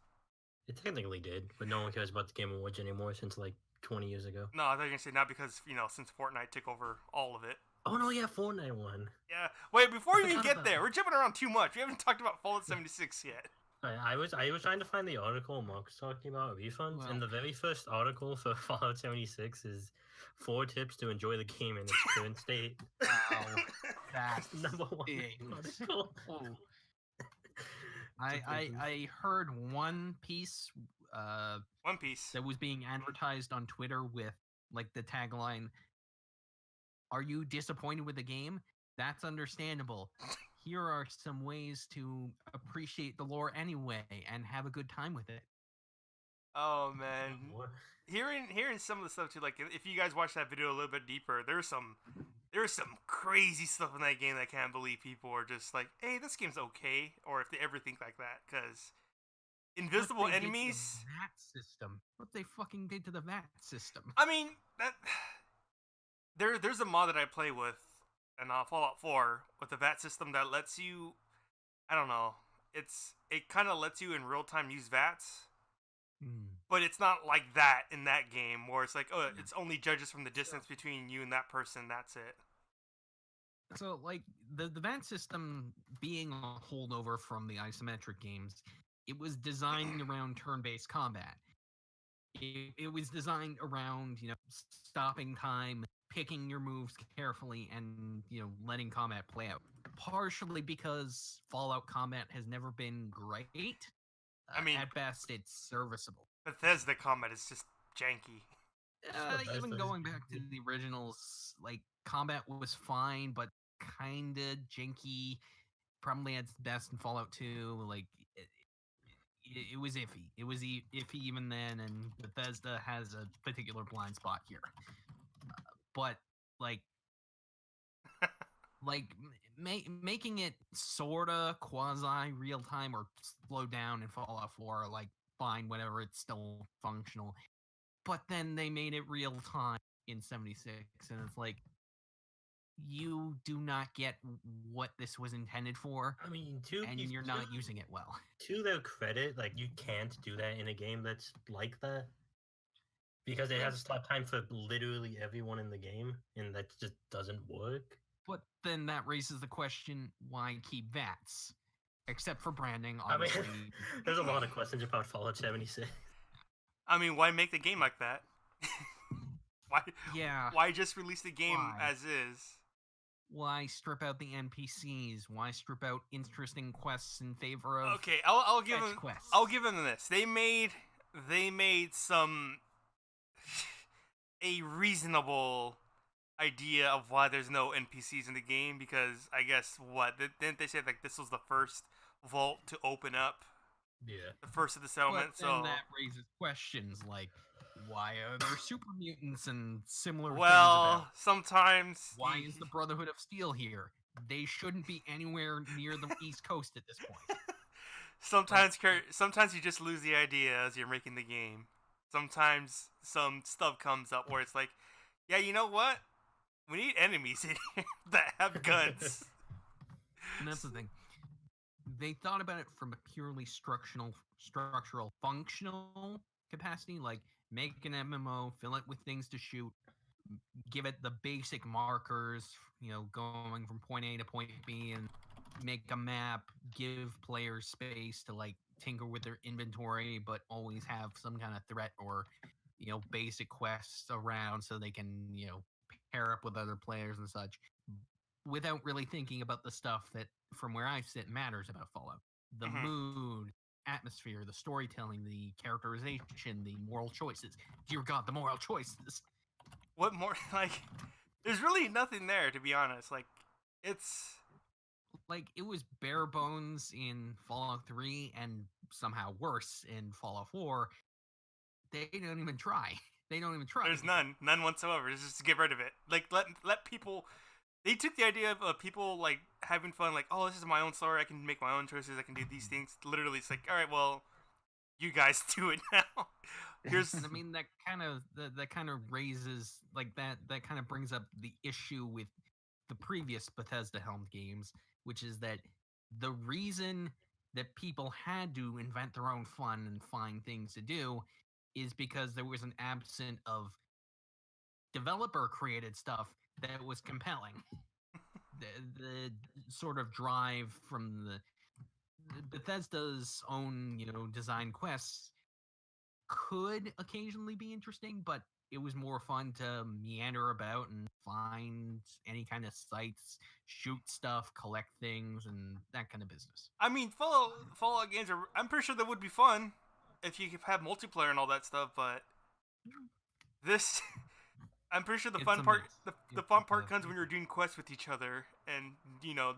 It technically did, but no one cares about the Game Awards anymore since 20 years ago. No, I thought you were gonna say not because since Fortnite took over all of it. Oh no, yeah, Fortnite won. Yeah. Wait, before we even get there, we're jumping around too much. We haven't talked about Fallout 76 yet. I was trying to find the article Mark was talking about refunds, and the very first article for Fallout 76 is 4 tips to enjoy the game in its current state. Wow, that's number 1 article. I heard One Piece. One Piece that was being advertised on Twitter with the tagline, "Are you disappointed with the game? That's understandable. Here are some ways to appreciate the lore anyway and have a good time with it." Oh man, What? hearing some of the stuff too. Like if you guys watch that video a little bit deeper, there's some crazy stuff in that game that I can't believe people are just like, hey, this game's okay, or if they ever think like that, because invisible What they did to the enemies. VAT system. What they fucking did to the VAT system. I mean that there's a mod that I play with in Fallout 4 with the VAT system that lets you. I don't know. It kind of lets you in real time use VATs. But it's not like that in that game where it's like, oh, it's only judges from the distance between you and that person. That's it. So, like, the VAT system being a holdover from the isometric games, it was designed around turn-based combat. It was designed around, stopping time, picking your moves carefully, and, letting combat play out. Partially because Fallout combat has never been great. I mean, at best, it's serviceable. Bethesda combat is just janky. Even Bethesda. going back to the originals, like, combat was fine, but kinda janky. Probably at its best in Fallout 2. Like, it was iffy. It was iffy even then, and Bethesda has a particular blind spot here. But, like, making it sorta quasi real time or slowed down in Fallout 4, like, fine, whatever, it's still functional. But then they made it real time in 76, and it's like, you do not get what this was intended for, I mean, and you're not using it well. To their credit, like, you can't do that in a game that's like that. Because it has a stop time for literally everyone in the game, and that just doesn't work. But then that raises the question, why keep VATs? Except for branding, I mean, obviously. there's a lot of questions about Fallout 76. I mean, why make the game like that? why? Yeah. Why just release the game Why? as is? Why strip out the NPCs? Why strip out interesting quests in favor of Okay, I'll give fetch them. quests? I'll give them this. They made some a reasonable idea of why there's no NPCs in the game, because I guess didn't they say like this was the first vault to open up, Yeah. the first of the But settlement? then So that raises questions like, why are there super mutants and similar things well, about? sometimes Why is the Brotherhood of Steel here? They shouldn't be anywhere near the East Coast at this point. sometimes you just lose the idea as you're making the game. Sometimes some stuff comes up where it's like, yeah, you know what? We need enemies in here that have guns. And that's the thing. They thought about it from a purely structural, functional capacity, like make an MMO, fill it with things to shoot, give it the basic markers, going from point A to point B, and make a map, give players space to like tinker with their inventory, but always have some kind of threat or basic quests around so they can pair up with other players and such, without really thinking about the stuff that, from where I sit, matters about Fallout: the Mhm. mood, atmosphere, the storytelling, the characterization, the moral choices. Dear God, the moral choices. What more? Like, there's really nothing there, to be honest. Like, it's Like, it was bare bones in Fallout 3 and somehow worse in Fallout 4. They don't even try. there's none whatsoever. Just get rid of it. Like, let people. They took the idea of people like having fun. Like, oh, this is my own story. I can make my own choices. I can do these things. Literally, it's like, all right, well, you guys do it now. Here's And I mean, that kind of raises like that kind of brings up the issue with the previous Bethesda helmed games, which is that the reason that people had to invent their own fun and find things to do is because there was an absence of developer created stuff that was compelling. The sort of drive from the Bethesda's own, design quests could occasionally be interesting, but it was more fun to meander about and find any kind of sites, shoot stuff, collect things, and that kind of business. I mean, Fallout games are. I'm pretty sure that would be fun if you could have multiplayer and all that stuff. But this, I'm pretty sure the It's fun a part, mess. the It's fun a part mess. comes when you're doing quests with each other and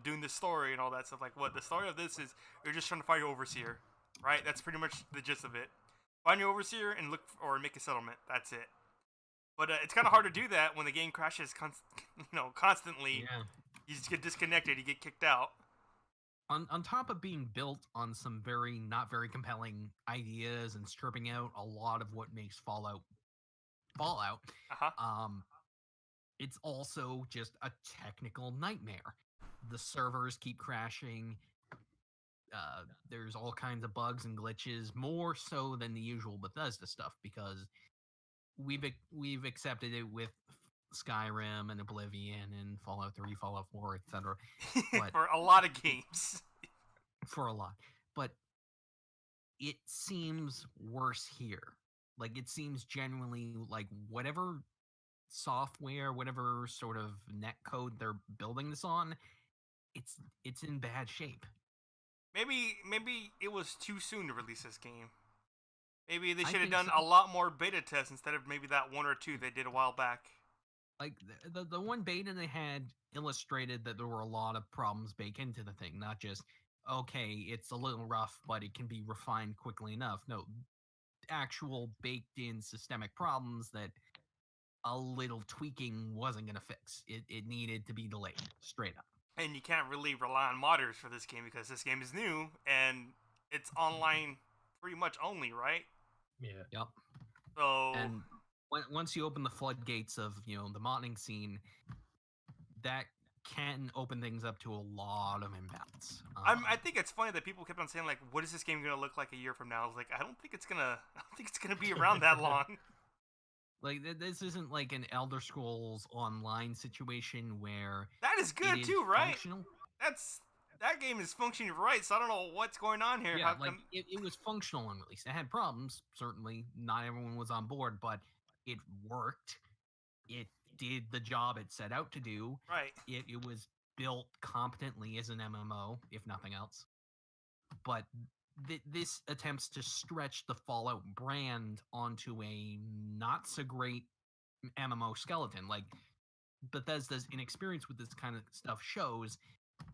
doing the story and all that stuff. Like, what the story of this is, you're just trying to find your overseer, right? That's pretty much the gist of it. find your overseer and look or make a settlement. That's it. But it's kind of hard to do that when the game crashes, constantly. Yeah. You just get disconnected. You get kicked out. On top of being built on some not very compelling ideas and stripping out a lot of what makes Fallout, Uh-huh. it's also just a technical nightmare. The servers keep crashing. There's all kinds of bugs and glitches, more so than the usual Bethesda stuff, because we've accepted it with Skyrim and Oblivion and Fallout 3, Fallout 4, etc. But For a lot of games. for a lot. But it seems worse here. Like, it seems genuinely like whatever software, whatever sort of net code they're building this on, it's in bad shape. Maybe it was too soon to release this game. Maybe they I should have think done so. a lot more beta tests instead of maybe that one or two they did a while back. Like the one beta they had illustrated that there were a lot of problems baked into the thing, not just okay, it's a little rough, but it can be refined quickly enough. No, actual baked in systemic problems that a little tweaking wasn't going to fix. It needed to be delayed straight up. And you can't really rely on modders for this game because this game is new and it's online pretty much only, right? Yeah. Yep. So And once you open the floodgates of the modding scene, that can open things up to a lot of imbalance. I think it's funny that people kept on saying like, "What is this game gonna look like a year from now?" I was like, I don't think it's gonna be around that long. Like this isn't like an Elder Scrolls Online situation where That is it good is too, right? functional. That game is functioning right, so I don't know what's going on here. Yeah, How like come- it was functional on release. It had problems, certainly. Not everyone was on board, but it worked. It did the job it set out to do. right. It was built competently as an MMO, if nothing else. But this attempts to stretch the Fallout brand onto a not so great MMO skeleton. Like Bethesda's inexperience with this kind of stuff shows,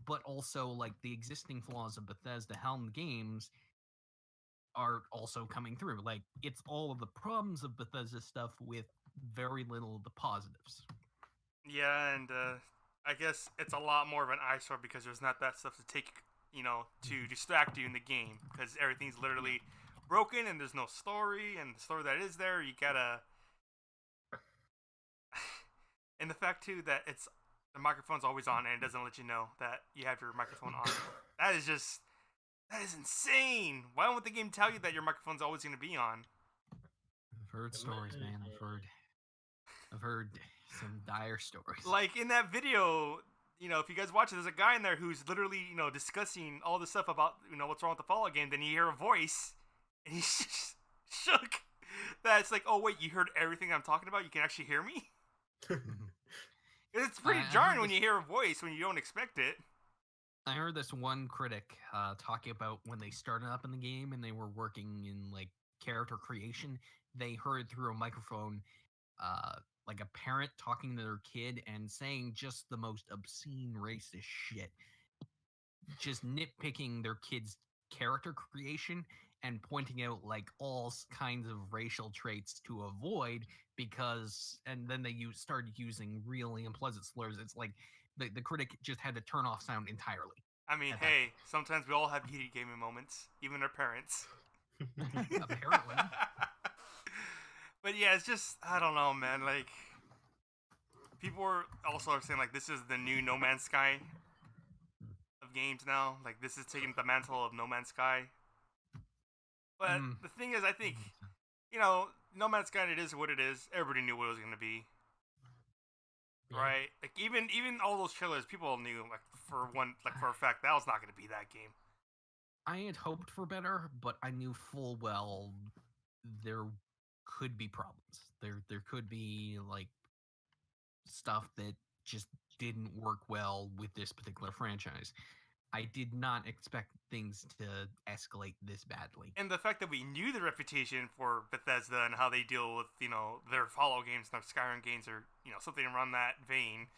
but also like the existing flaws of Bethesda helmed games are also coming through. Like it's all of the problems of Bethesda stuff with very little of the positives. Yeah, and I guess it's a lot more of an eyesore because there's not that stuff to take, to distract you in the game because everything's literally broken and there's no story, and the story that is there, you gotta. And the fact too that the microphone's always on and it doesn't let you know that you have your microphone on. That is insane. Why won't the game tell you that your microphone's always going to be on? I've heard stories, man. I've heard some dire stories. Like in that video, if you guys watch it, there's a guy in there who's literally, discussing all the stuff about, what's wrong with the Fallout game. Then you hear a voice, and he's just shook. That's like, oh wait, you heard everything I'm talking about? You can actually hear me? It's pretty I jarring heard when you hear a voice when you don't expect it. I heard this one critic talking about when they started up in the game and they were working in like character creation. They heard through a microphone like a parent talking to their kid and saying just the most obscene racist shit. Just nitpicking their kid's character creation and pointing out like all kinds of racial traits to avoid and then they started using really unpleasant slurs. It's like the critic just had to turn off sound entirely. I mean, hey, sometimes we all have heated gaming moments, even our parents. Apparently. But yeah, it's just, I don't know, man. Like, people are saying, like, this is the new No Man's Sky of games now. Like, this is taking the mantle of No Man's Sky. But the thing is, I think, No Man's Sky, it is what it is. Everybody knew what it was going to be. Yeah. Right? Like, even all those trailers, people knew, like, for a fact, that was not going to be that game. I had hoped for better, but I knew full well there could be problems. There could be like stuff that just didn't work well with this particular franchise. I did not expect things to escalate this badly. And the fact that we knew the reputation for Bethesda and how they deal with, their Fallout games and their Skyrim games or, something around that vein,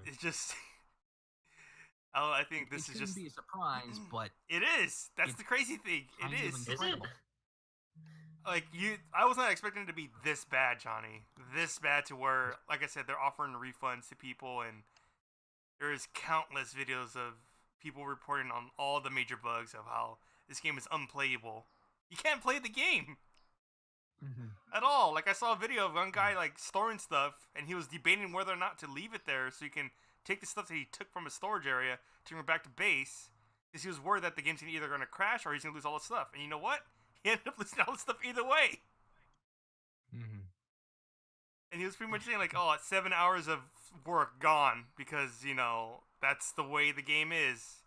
it's just... I think this is just... be a surprise, but... It is! That's the crazy thing. It is! Is it? I was not expecting it to be this bad, Johnny. This bad to where, like I said, they're offering refunds to people, and there is countless videos of people reporting on all the major bugs of how this game is unplayable. You can't play the game at all. Like I saw a video of one guy like storing stuff, and he was debating whether or not to leave it there so you can take the stuff that he took from a storage area to bring it back to base, because he was worried that the game's either going to crash or he's going to lose all the stuff. And you know what? He ended up losing all the stuff either way. And he was pretty much saying like, "Oh, it's 7 hours of work gone because that's the way the game is."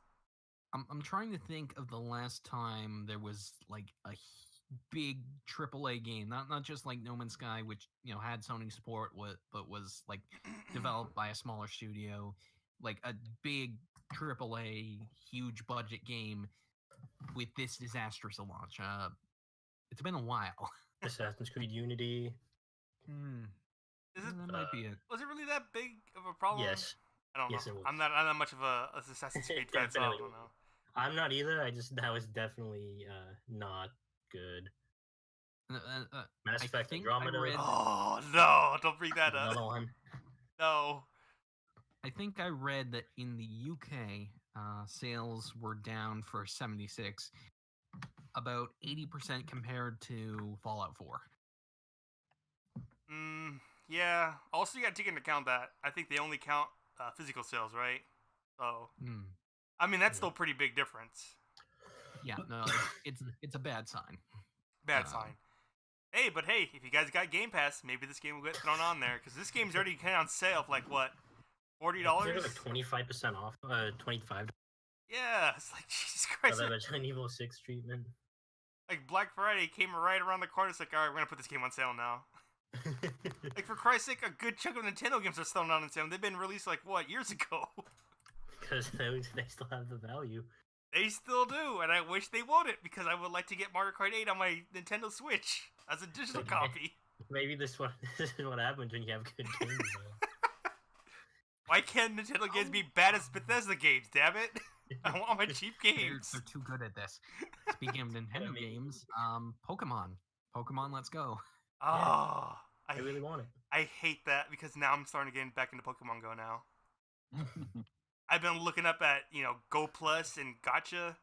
I'm trying to think of the last time there was like a big AAA game, not just like No Man's Sky, which had Sony support, but was like developed by a smaller studio, like a big AAA huge budget game with this disastrous a launch. It's been a while. Assassin's Creed Unity. That might be it. Was it really that big of a problem? Yes. I don't know. Yes, it was. I'm not much of a Assassin's Creed fan, so I don't know. I'm not either. That was definitely not good. Mass Effect Andromeda. Oh no! Don't bring that up. Another one. No. I think I read that in the UK, sales were down for 76, about 80% compared to Fallout 4. Yeah. Also, you got to take into account that I think they only count physical sales, right? So, I mean, that's still a pretty big difference. Yeah, no, it's a bad sign. Bad sign. Hey, but hey, if you guys got Game Pass, maybe this game will get thrown on there, because this game's already kind of on sale for like what, $40? Like 25% off. $25. Yeah, it's like Jesus Christ. That Resident Evil 6 treatment. Like Black Friday came right around the corner. It's like, all right, we're gonna put this game on sale now. Like for Christ's sake, a good chunk of Nintendo games are still not on sale. They've been released like what, years ago? Because they still have the value. They still do, and I wish they would it, because I would like to get Mario Kart 8 on my Nintendo Switch as a digital copy. Maybe this is what happens when you have good games. Why can't Nintendo games be bad as Bethesda games? Damn it! I want my cheap games. They're too good at this. Speaking of Nintendo games, Pokemon, let's go. Oh, I really want it. I hate that, because now I'm starting to get back into Pokemon Go now. I've been looking up at, Go Plus and Gacha.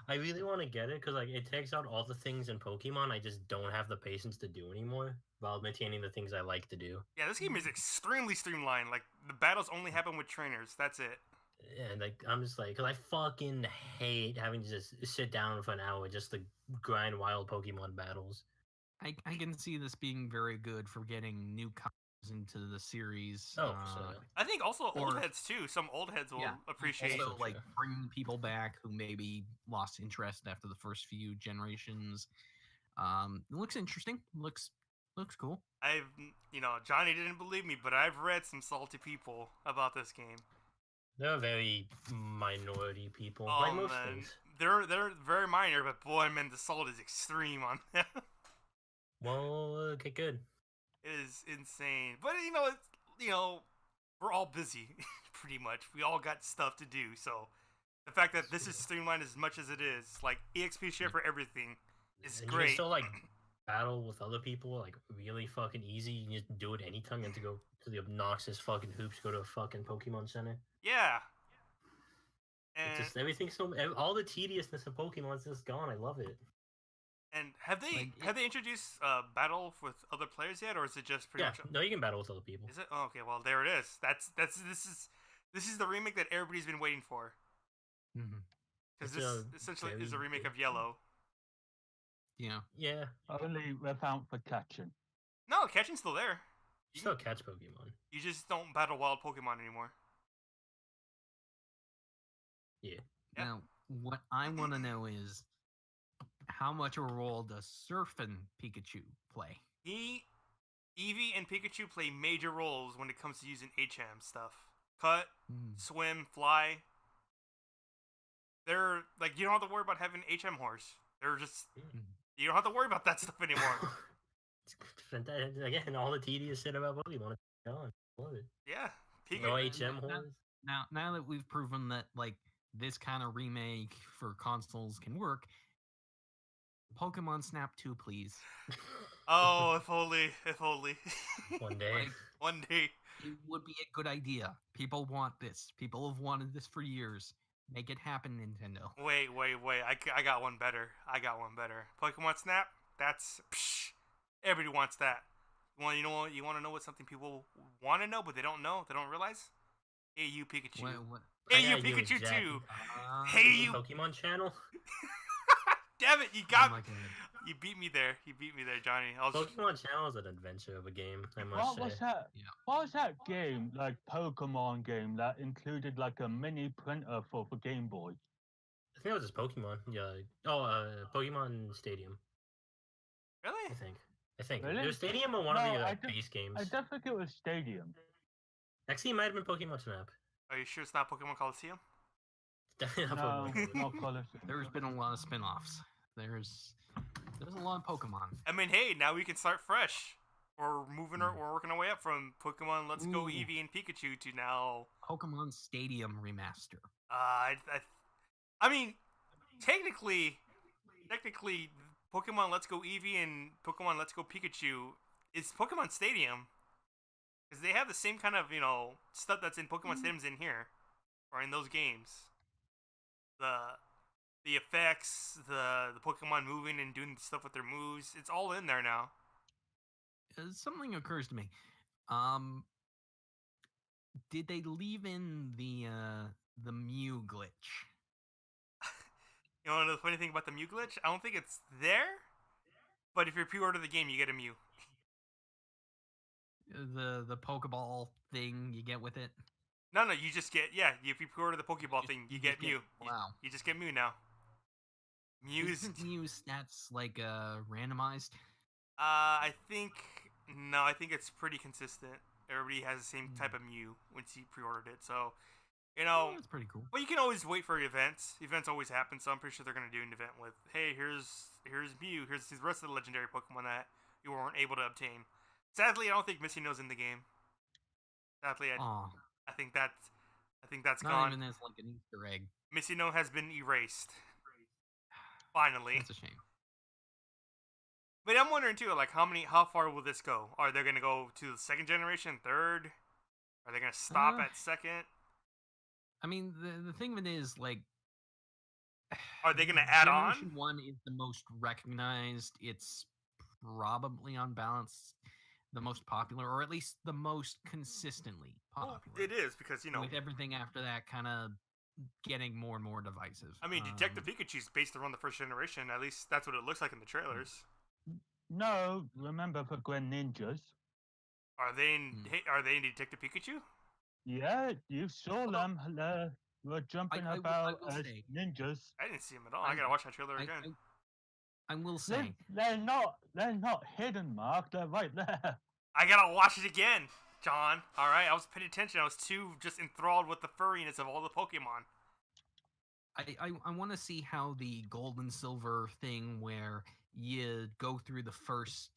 I really want to get it because it takes out all the things in Pokemon I just don't have the patience to do anymore while maintaining the things I like to do. Yeah, this game is extremely streamlined. Like, the battles only happen with trainers. That's it. And I'm just like, because I fucking hate having to just sit down for an hour just to grind wild Pokemon battles. I can see this being very good for getting new into the series. I think also old heads too. Some old heads will appreciate. Also, bringing people back who maybe lost interest after the first few generations. It looks interesting. Looks cool. Johnny didn't believe me, but I've read some salty people about this game. They're very minority people, oh, like most man. things. They're very minor, but boy, man, the salt is extreme on them. Well, okay, good. It is insane, but we're all busy, pretty much. We all got stuff to do, so the fact that this is streamlined as much as it is, like EXP share for everything, is and great. You can still battle with other people really fucking easy. You can just do it anytime. You have to go to the obnoxious fucking hoops. Go to a fucking Pokemon Center. Yeah. And it's just everything's all the tediousness of Pokemon's just gone. I love it. And have they introduced battle with other players yet, or is it just pretty much? No, you can battle with other people. Is it? Oh, okay, well there it is. This is the remake that everybody's been waiting for. Because this essentially is a remake of Yellow. Yeah. Yeah. Only without for catching. No, catching's still there. You still catch Pokemon. You just don't battle wild Pokemon anymore. Yeah. Now, what I want to know is, how much of a role does Surfing Pikachu play? Eevee and Pikachu play major roles when it comes to using HM stuff. Cut, swim, fly. They're you don't have to worry about having an HM horse. They're just you don't have to worry about that stuff anymore. Again, all the tedious shit about Pokemon is gone. Love it. Yeah. No HM horse. Now that we've proven that this kind of remake for consoles can work, Pokemon Snap 2, please. Oh, if only, if only. One day. Like, One day. it would be a good idea. People want this. People have wanted this for years. Make it happen, Nintendo. Wait. I got one better. Pokemon Snap. That's everybody wants that. You want to know what something people want to know, but they don't know. They don't realize. Hey, you Pikachu. What? Hey, I you gotta do Pikachu exact- too. Uh, Hey, you. Pokemon channel. Damn it! You oh got my me. God. You beat me there. Johnny. I was. Pokemon channel is an adventure of a game. I must What say. was that? Yeah. What was that game, like Pokemon game, that included like a mini printer for the Game Boy? I think it was just Pokemon. Yeah. Oh, Pokemon Stadium. Really? I think. Really? It was Stadium or one of No, the I like, don't- base games. I don't think it was Stadium. Actually, it might have been Pokemon Snap. Are you sure it's not Pokemon Coliseum? Definitely not No, Pokemon. not Coliseum. There's been a lot of spin-offs. There's a lot of Pokemon. I mean, hey, now we can start fresh. We're working our way up from Pokemon Let's Go Ooh. Eevee and Pikachu to now. Pokemon Stadium remaster. I mean, technically, Pokemon Let's Go Eevee and Pokemon Let's Go Pikachu is Pokemon Stadium, because they have the same kind of stuff that's in Pokemon Stadiums in here, or in those games. The effects, the Pokemon moving and doing stuff with their moves, it's all in there now. Something occurs to me. Did they leave in the Mew glitch? You want to know the funny thing about the Mew glitch? I don't think it's there, but if you pre-order the game, you get a Mew. The Pokeball thing you get with it? No, you just get if you pre-order the Pokeball thing, you get just Mew. Wow. You just get Mew now. Mew's. Isn't Mew's stats like randomized? I think it's pretty consistent. Everybody has the same type of Mew once you pre-ordered it, so That's pretty cool. Well, you can always wait for events. Events always happen, so I'm pretty sure they're gonna do an event with, hey, here's Mew, here's the rest of the legendary Pokemon that you weren't able to obtain. Sadly, I don't think Missyno's in the game. Sadly, Aw, I think that's not gone. even as like an Easter egg. Missyno has been erased. Finally. That's a shame. But I'm wondering too, like how far will this go? Are they gonna go to the second generation, third? Are they gonna stop at second? I mean, the thing of it is, like, Are they gonna add on? Generation 1 is the most recognized. It's probably on balance the most popular, or at least the most consistently popular. Well, it is because With everything after that kind of getting more and more divisive. I mean, Detective Pikachu's based around the first generation. At least that's what it looks like in the trailers. No, remember the Greninjas? Are they in Detective Pikachu? Yeah, you saw them. Were jumping I about will as say- ninjas. I didn't see him at all. I gotta watch that trailer again. I will say, They're not hidden, Mark. They're right there. I gotta watch it again, John. All right, I was paying attention. I was too just enthralled with the furriness of all the Pokemon. I want to see how the gold and silver thing, where you go through the first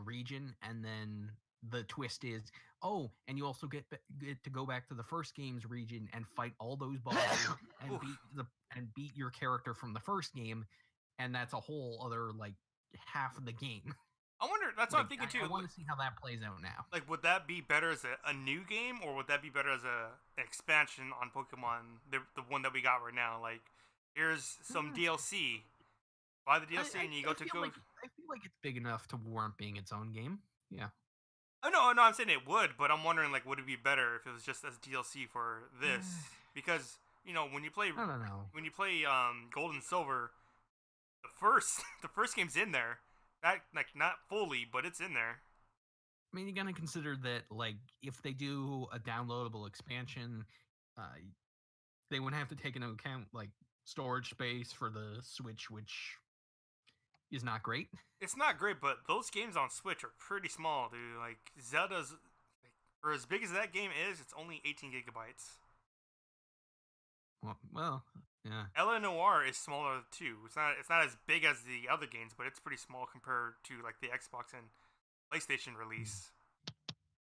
region and then the twist is, oh, and you also get to go back to the first game's region and fight all those bosses and Oof. beat your character from the first game, and that's a whole other like half of the game. I wonder. That's what I'm thinking too. I want to see how that plays out now. Like, would that be better as a new game, or would that be better as an expansion on Pokemon, the one that we got right now? Like, here's some DLC. Buy the DLC and you go to go. I feel like it's big enough to warrant being its own game. Yeah. Oh no, I'm saying it would, but I'm wondering like, would it be better if it was just as DLC for this? Because when you play I don't know. Gold and Silver, the first game's in there. That like not fully, but it's in there. I mean, you gotta consider that, like, if they do a downloadable expansion, they would have to take into account like storage space for the Switch, which is not great. It's not great, but those games on Switch are pretty small, dude. Like Zelda's, for as big as that game is, it's only 18 gigabytes. Well, yeah. Ella Noir is smaller too. It's not as big as the other games, but it's pretty small compared to like the Xbox and PlayStation release.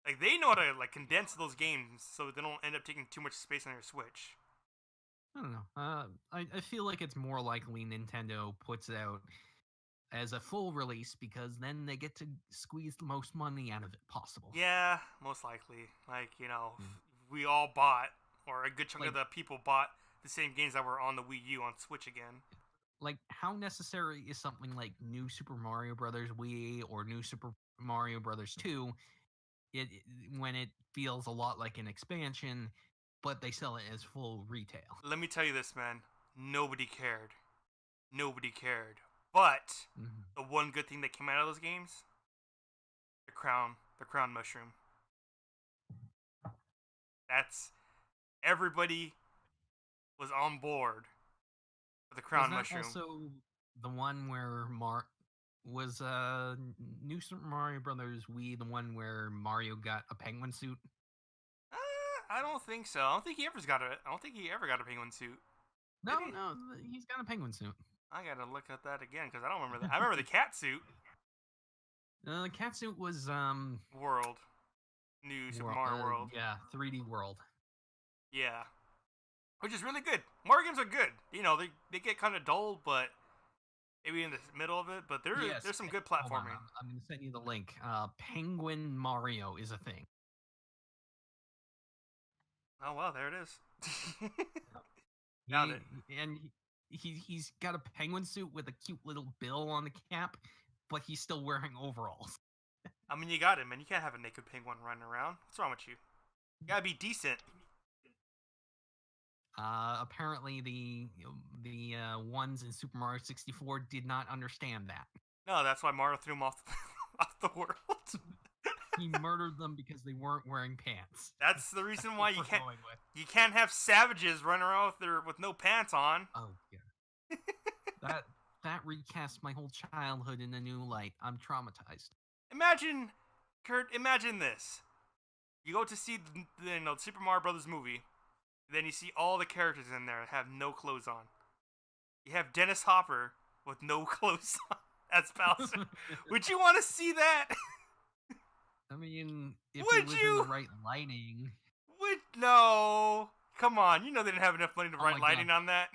Like they know how to like condense those games so they don't end up taking too much space on your Switch. I don't know. I feel like it's more likely Nintendo puts out as a full release because then they get to squeeze the most money out of it possible. Yeah, most likely. Like, Mm. we all bought, or a good chunk of Like- the people bought the same games that were on the Wii U on Switch again. Like, how necessary is something like New Super Mario Brothers Wii or New Super Mario Brothers 2 when it feels a lot like an expansion, but they sell it as full retail? Let me tell you this, man. Nobody cared. Nobody cared. But Mhm. the one good thing that came out of those games, the crown mushroom. That's everybody was on board for the crown Was that mushroom. also the one where was New Super Mario Brothers Wii the one where Mario got a penguin suit? I don't think so. I don't think he ever got a penguin suit. No, Did he? no, he's got a penguin suit. I gotta look at that again because I don't remember that. I remember the cat suit. The cat suit was World. New Super Mario World. Yeah, 3D World. Yeah. Which is really good. Mario games are good. They get kind of dull, but maybe in the middle of it. But Yes, there's some good Hold on, platforming. I'm going to send you the link. Penguin Mario is a thing. Oh wow, there it is. Found it. He's got a penguin suit with a cute little bill on the cap, but he's still wearing overalls. I mean, you got him, man. You can't have a naked penguin running around. What's wrong with you? You gotta be decent. Apparently the ones in Super Mario 64 did not understand that. No, that's why Mario threw him off off the world. He murdered them because they weren't wearing pants. That's the reason why That's you what we're can't going with. you can't have savages running around with no pants on. Oh yeah. that recasts my whole childhood in a new light. I'm traumatized. Imagine, Kurt. Imagine this: you go to see the Super Mario Brothers movie, then you see all the characters in there have no clothes on. You have Dennis Hopper with no clothes on as Bowser. Would you want to see that? I mean, if Would it was in you? the right lighting. No. Come on, they didn't have enough money to Oh write my lighting God. on that.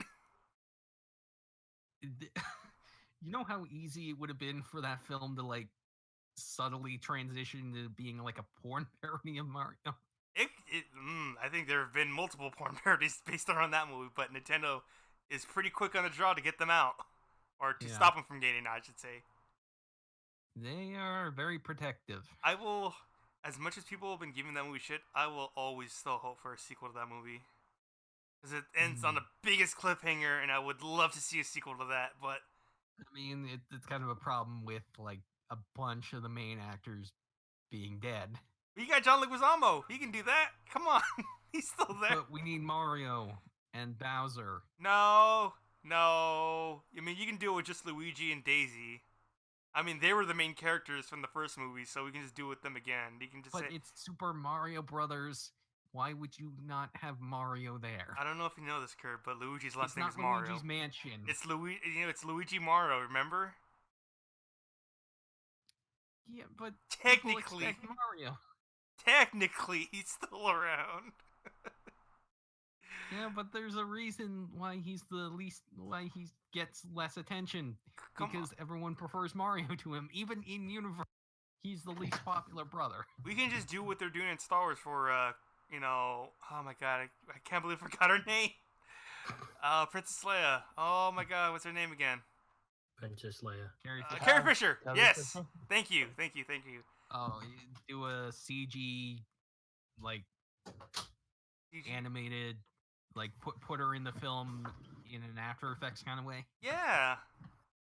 You know how easy it would have been for that film to subtly transition to being like a porn parody of Mario? I think there have been multiple porn parodies based on that movie, but Nintendo is pretty quick on the draw to get them out, or to Yeah. stop them from getting out, I should say. They are very protective. I will, as much as people have been giving that movie shit, I will always still hope for a sequel to that movie. Because it ends on the biggest cliffhanger, and I would love to see a sequel to that, but I mean, it's kind of a problem with a bunch of the main actors being dead. you got John Leguizamo. He can do that. Come on. He's still there. But we need Mario and Bowser. No. I mean, you can do it with just Luigi and Daisy. I mean, they were the main characters from the first movie, so we can just do it with them again. You can just But say, it's Super Mario Brothers. Why would you not have Mario there? I don't know if you know this, Kurt, but Luigi's last It's name not is Mario. Luigi's Mansion. It's Luigi Mario, remember? Yeah, but people Technically, expect Mario. he's still around. Yeah, but there's a reason why why he gets less attention. Come Because everyone prefers Mario to him. Even in universe, he's the least popular brother. We can just do what they're doing in Star Wars for, oh my god, I can't believe I forgot her name. Princess Leia. Oh my god, what's her name again? Princess Leia. Carrie Fisher. Carrie Fisher. Carrie Yes. Fisher? Thank you. Oh, you do a CG, animated, put her in the film in an After Effects kind of way. Yeah.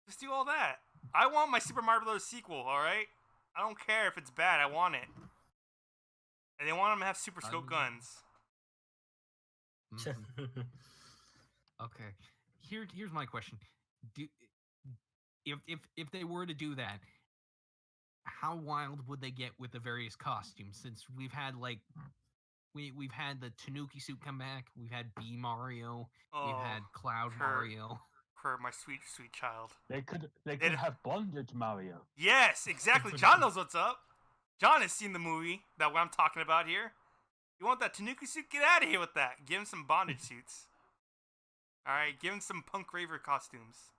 Just do all that. I want my Super Mario Bros. Sequel, alright? I don't care if it's bad, I want it. And they want them to have super scope guns. Mhm. Okay. Here's my question. If they were to do that, how wild would they get with the various costumes? Since we've had we've had the Tanuki suit come back, we've had B Mario, we've had Cloud Kurt. Mario. For my sweet, sweet child. They could They'd- have bondage Mario. Yes, exactly. John knows what's up. John has seen the movie that I'm talking about here. You want that Tanuki suit? Get out of here with that. Give him some bondage suits. Alright, give him some punk raver costumes.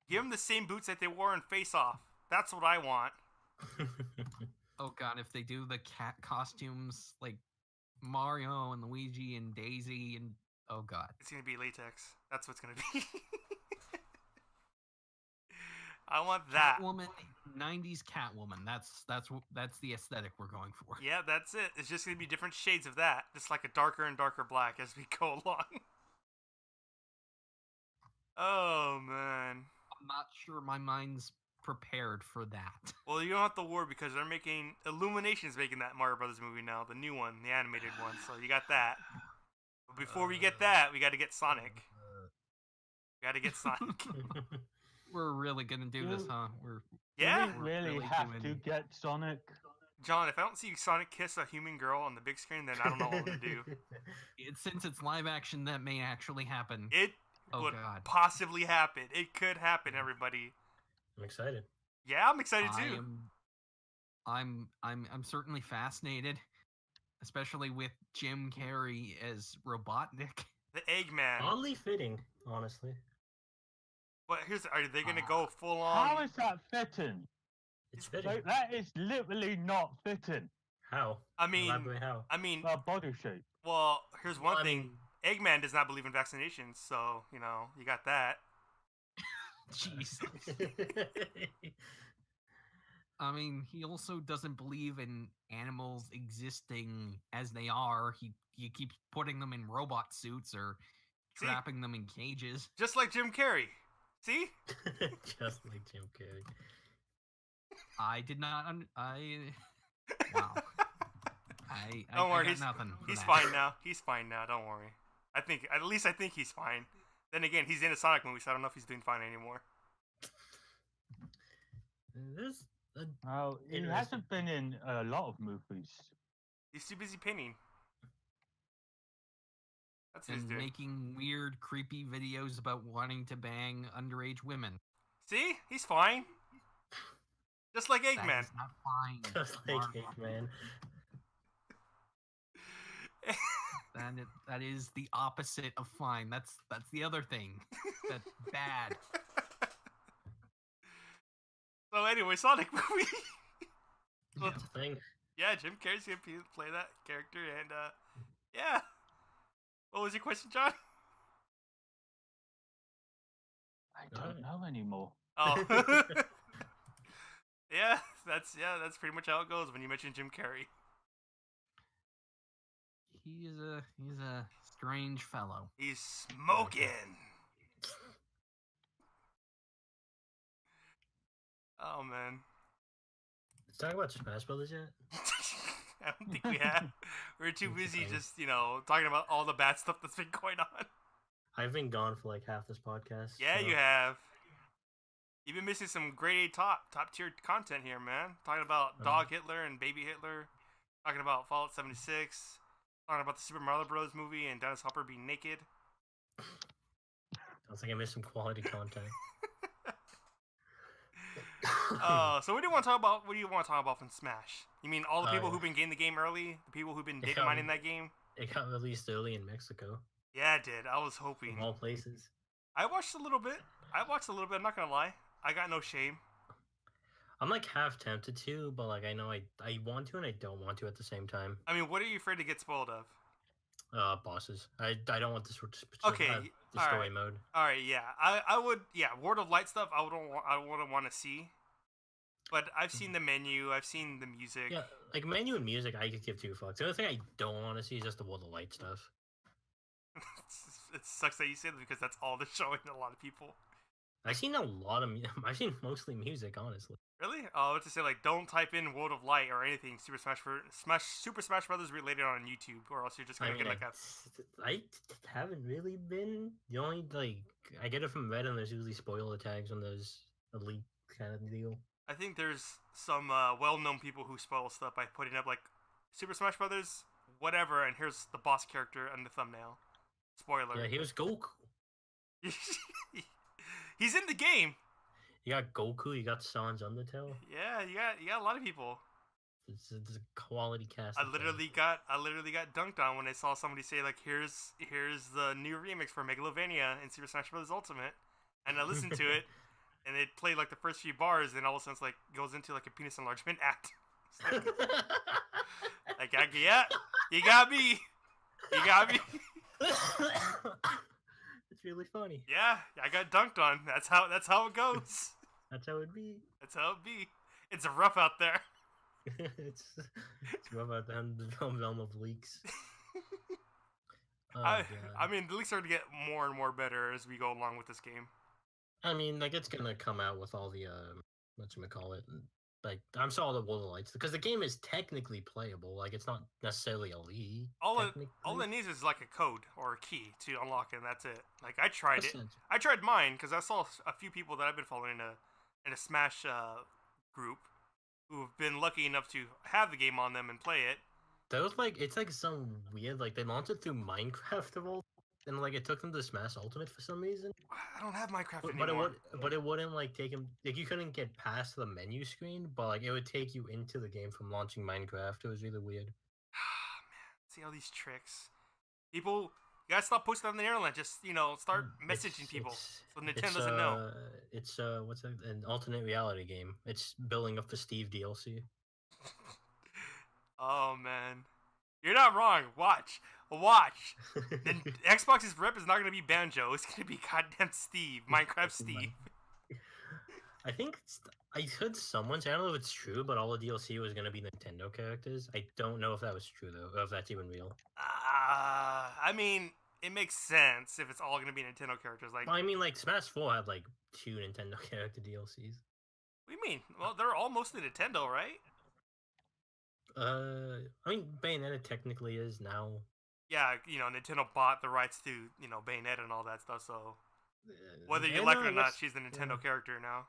Give them the same boots that they wore in Face Off. That's what I want. Oh god, if they do the cat costumes like Mario and Luigi and Daisy and oh god. It's gonna be latex. That's what's gonna be. I want that. Catwoman, 90s Catwoman. That's the aesthetic we're going for. Yeah, that's it. It's just gonna be different shades of that, just like a darker and darker black as we go along. Oh man. I'm not sure my mind's prepared for that. Well, you don't have to worry because they're making Illumination's making that Mario Brothers movie now, the new one, the animated one. So you got that. But before we get that, we got to get Sonic. We got to get Sonic. We're really gonna do this, huh? We're Yeah. Do we really really have to doing- get Sonic? John, if I don't see Sonic kiss a human girl on the big screen, then I don't know what I'm gonna do. since it's live action, that may actually happen. It Oh would god. possibly happen. It could happen, everybody. I'm excited. Yeah, I'm excited too. I'm certainly fascinated, especially with Jim Carrey as Robotnik. The Eggman. Oddly fitting, honestly. But are they gonna go full How on? is that fitting? It's fitting. Like, that is literally not fitting. How? I mean, Elaborate how? That body shape. well, here's one Well, I thing. mean- Eggman does not believe in vaccinations, so you know you got that. Jeez. I mean, he also doesn't believe in animals existing as they are. He keeps putting them in robot suits or See? trapping them in cages. Just like Jim Carrey. See? Just like Jim Carrey. I did not. Wow. Don't worry, I got he's- nothing. for He's that. fine now. He's fine now. Don't worry. At least I think he's fine. Then again, he's in a Sonic movie, so I don't know if he's doing fine anymore. There's a Well, he Interesting. hasn't been in a lot of movies. He's too busy painting. That's what he's And doing. making weird, creepy videos about wanting to bang underage women. See? He's fine. Just like That Eggman. is not fine. just like Marvel. Eggman. That is the opposite of fine. That's the other thing. That's bad. So anyway, Sonic movie. Well, That's a thing. yeah, Jim Carrey's gonna play that character, and yeah. What was your question, John? I don't know anymore. Oh. yeah, that's pretty much how it goes when you mention Jim Carrey. He's a strange fellow. He's smoking. Oh man. Let's talk about Smash Brothers yet. I don't think we have. We're too busy Interesting. just, talking about all the bad stuff that's been going on. I've been gone for like half this podcast. Yeah, so- you have. You've been missing some grade A top tier content here, man. Talking about Dog Hitler and Baby Hitler. Talking about Fallout 76. Talking about the Super Mario Bros. Movie and Dennis Hopper being naked. Sounds like I missed some quality content. So what do you want to talk about? What do you want to talk about from Smash? You mean all the people yeah. who've been getting the game early? The people who've been Yeah. data mining that game? It got released early in Mexico, Yeah, it did. I was hoping. of all places. I watched a little bit. I'm not gonna lie. I got no shame. I'm like half tempted to, but like I know I want to and I don't want to at the same time. I mean, what are you afraid to get spoiled of? Bosses. I don't want this Okay, the story alright. mode. All right, yeah, I would, yeah, World of Light stuff. I wouldn't want to see, but I've seen the menu. I've seen the music. Yeah, like menu and music, I could give two fucks. The only thing I don't want to see is just the World of Light stuff. It sucks that you say that because that's all they're showing a lot of people. I've seen a lot of. I've seen mostly music, honestly. Really? Oh, I was to say like don't type in World of Light or anything Super Smash Brothers related on YouTube, or else you're just I gonna mean, get like a. I haven't really been. The only like I get it from Reddit, and there's usually spoiler tags on those elite kind of deal. I think there's some well-known people who spoil stuff by putting up like Super Smash Brothers, whatever, and here's the boss character on the thumbnail. Spoiler. Yeah, here's Goku. He's in the game. You got Goku. You got Sans Undertale. Yeah, you got a lot of people. It's a quality cast. I of literally got dunked on when I saw somebody say like here's the new remix for Megalovania in Super Smash Bros. Ultimate, and I listened to it, and it played like the first few bars, and all of a sudden it's like goes into like a penis enlargement act. Like, yeah, you got me. You got me. It's really funny. Yeah, I got dunked on. That's how it goes. That's how it be. That's how it be. It's rough out there. it's rough out there in the realm of leaks. Oh, I God. mean, the leaks are to get more and more better as we go along with this game. I mean, like it's gonna come out with all the whatchamacallit, like I'm sure all the World of Lights, because the game is technically playable. Like it's not necessarily a league. All it needs is like a code or a key to unlock it, and that's it. Like I tried it. Essentially. I tried mine because I saw a few people that I've been following in a Smash group who've been lucky enough to have the game on them and play it. That was like it's like some weird like they launched it through Minecraft of all, and like it took them to Smash Ultimate for some reason. I don't have Minecraft But anymore. it wouldn't like take him like you couldn't get past the menu screen, but like it would take you into the game from launching Minecraft. It was really weird. Man, see all these tricks. People, you gotta stop posting on the internet. Just start messaging people so Nintendo doesn't know. It's what's that? An alternate reality game. It's building up for Steve DLC. Oh man, you're not wrong. Watch. Then Xbox's rep is not gonna be Banjo. It's gonna be goddamn Steve, Minecraft Steve. I think I heard someone say, I don't know if it's true, but all the DLC was gonna be Nintendo characters. I don't know if that was true though, or if that's even real. I mean, it makes sense if it's all gonna be Nintendo characters. Like, Well, I mean, like Smash 4 had like 2 Nintendo character DLCs. what do you mean? Well, they're all mostly Nintendo, right? I mean, Bayonetta technically is now. Yeah, Nintendo bought the rights to Bayonetta and all that stuff. So whether you yeah, like no, it or I not, guess- she's the Nintendo character now.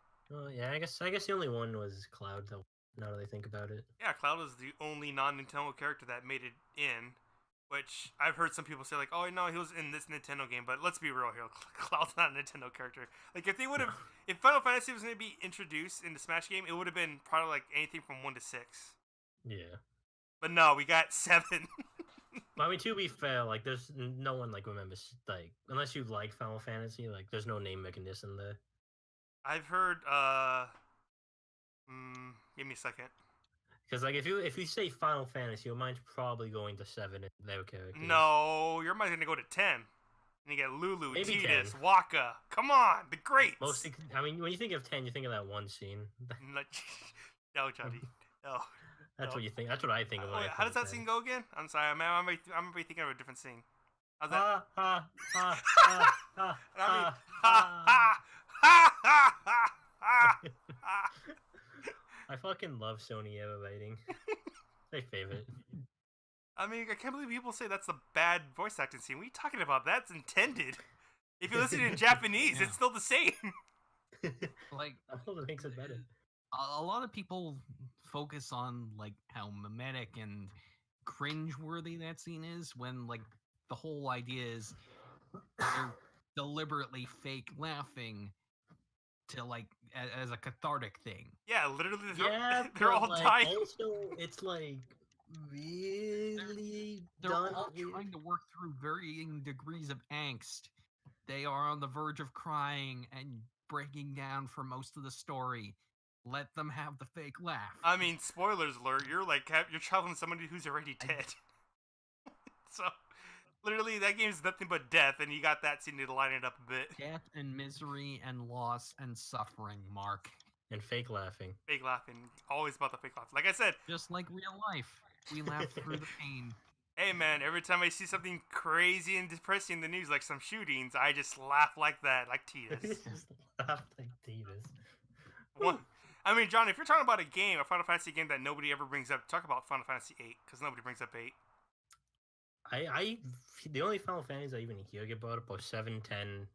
Yeah, I guess the only one was Cloud though. Now that I think about it. Yeah, Cloud was the only non-Nintendo character that made it in. Which I've heard some people say like, oh no, he was in this Nintendo game. But let's be real here, Cloud's not a Nintendo character. Like if they would have, if Final Fantasy was going to be introduced in the Smash game, it would have been probably like anything from 1 to 6. Yeah. But no, we got 7. I mean, to be fair, like, there's no one like remembers like unless you like Final Fantasy, like, there's no name recognition there. I've heard. Give me a second. Because like if you say Final Fantasy, your mind's probably going to 7 in their characters. No, your mind's gonna go to 10. And you get Lulu, Maybe Tidus, 10. Waka. Come on, the greats. Mostly, I mean, when you think of 10, you think of that one scene. No, Johnny. No. That's No. what you think. That's what I think of. when I Wait, think how does of that 10. scene go again? I'm sorry, I'm gonna be thinking of a different scene. How's that? Ha ha ha ha And I mean, ha ha ha. ha ha ha ha ha. I fucking love Sony Era writing. My favorite. I mean, I can't believe people say that's a bad voice acting scene. What are you talking about? That's intended. If you listen in Japanese, Yeah. it's still the same. Like I hope it makes it better. a lot of people focus on like how mimetic and cringe-worthy that scene is, when like the whole idea is they're deliberately fake laughing to like as a cathartic thing. Yeah, literally, Yeah, they're but, all like, dying. Also, it's like really They're done. all trying to work through varying degrees of angst. They are on the verge of crying and breaking down for most of the story. Let them have the fake laugh. I mean, spoilers alert. You're traveling with somebody who's already dead. So, literally, that game's nothing but death, and you got that scene to line it up a bit. Death and misery and loss and suffering, Mark. And fake laughing. Fake laughing. Always about the fake laugh. Like I said, Just like real life. We laugh through the pain. hey man, every time I see something crazy and depressing in the news, like some shootings, I just laugh like that, like Tidus. Just laugh like Davis. One, I mean, John, if you're talking about a Final Fantasy game that nobody ever brings up, talk about Final Fantasy VIII, because nobody brings up 8. The only Final Fantasy I even hear get brought up are 7, 10.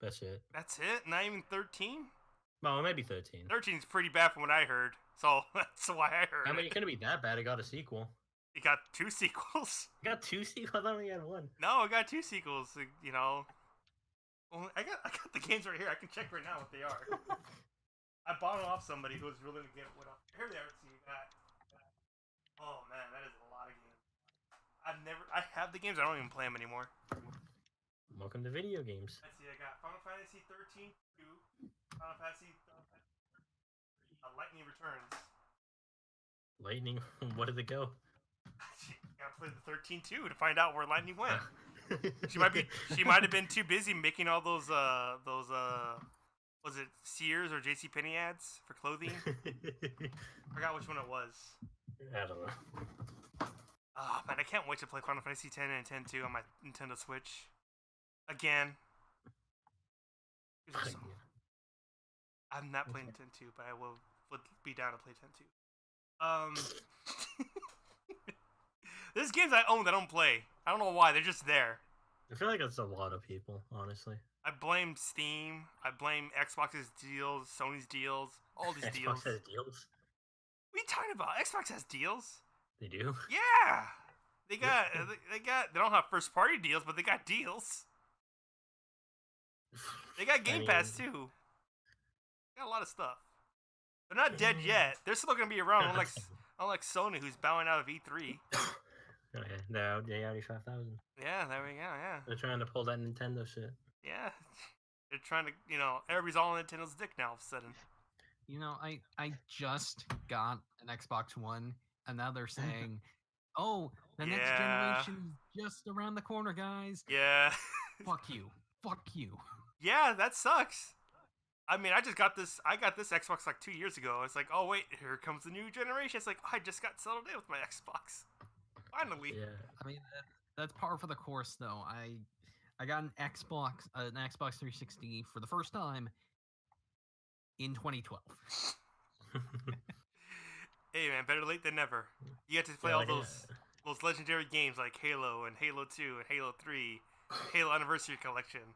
That's it. That's it? Not even 13? Well, maybe 13. 13's pretty bad from what I heard, so that's why I heard I mean, it. it couldn't be that bad. It got a sequel. It got 2 sequels. It got 2 sequels. I thought we had 1. No, it got 2 sequels, Well, I got the games right here. I can check right now what they are. I bought it off somebody who was willing to get it. Here they are. See that? Oh man, that is a lot of games. I have the games. I don't even play them anymore. Welcome to video games. Let's see, I got Final Fantasy 13 2, Final Fantasy Lightning Returns. Lightning, what did it go? Gotta play the 13 2 to find out where Lightning went. She might have been too busy making all those was it Sears or JCPenney ads for clothing? Forgot which one it was. I don't know. Oh man, I can't wait to play Final Fantasy 10 and 10 2 on my Nintendo Switch. Again. I'm not playing 10 2, but I would be down to play 10 2. There's games I own that I don't play. I don't know why, they're just there. I feel like it's a lot of people, honestly. I blame Steam. I blame Xbox's deals, Sony's deals, all these deals. Xbox has deals. What are you talking about? Xbox has deals. They do. Yeah, they got. They don't have first party deals, but they got deals. They got Game Pass too. They got a lot of stuff. They're not dead yet. They're still gonna be around. Unlike Sony, who's bowing out of E3. Okay, they're out. They already 5,000. Yeah, there we go. Yeah. They're trying to pull that Nintendo shit. Yeah. They're trying to, everybody's all on Nintendo's dick now all of a sudden. I just got an Xbox One, and now they're saying, "Oh, the next generation is just around the corner, guys." Yeah. Fuck you. Fuck you. Yeah, that sucks. I mean, I got this Xbox like 2 years ago. It's like, oh wait, here comes the new generation. It's like, oh, I just got settled in with my Xbox. Finally. Yeah. I mean, that's par for the course, though. I got an Xbox 360 for the first time in 2012. Hey man, better late than never. You get to play all those legendary games like Halo and Halo 2 and Halo 3, Halo Anniversary Collection.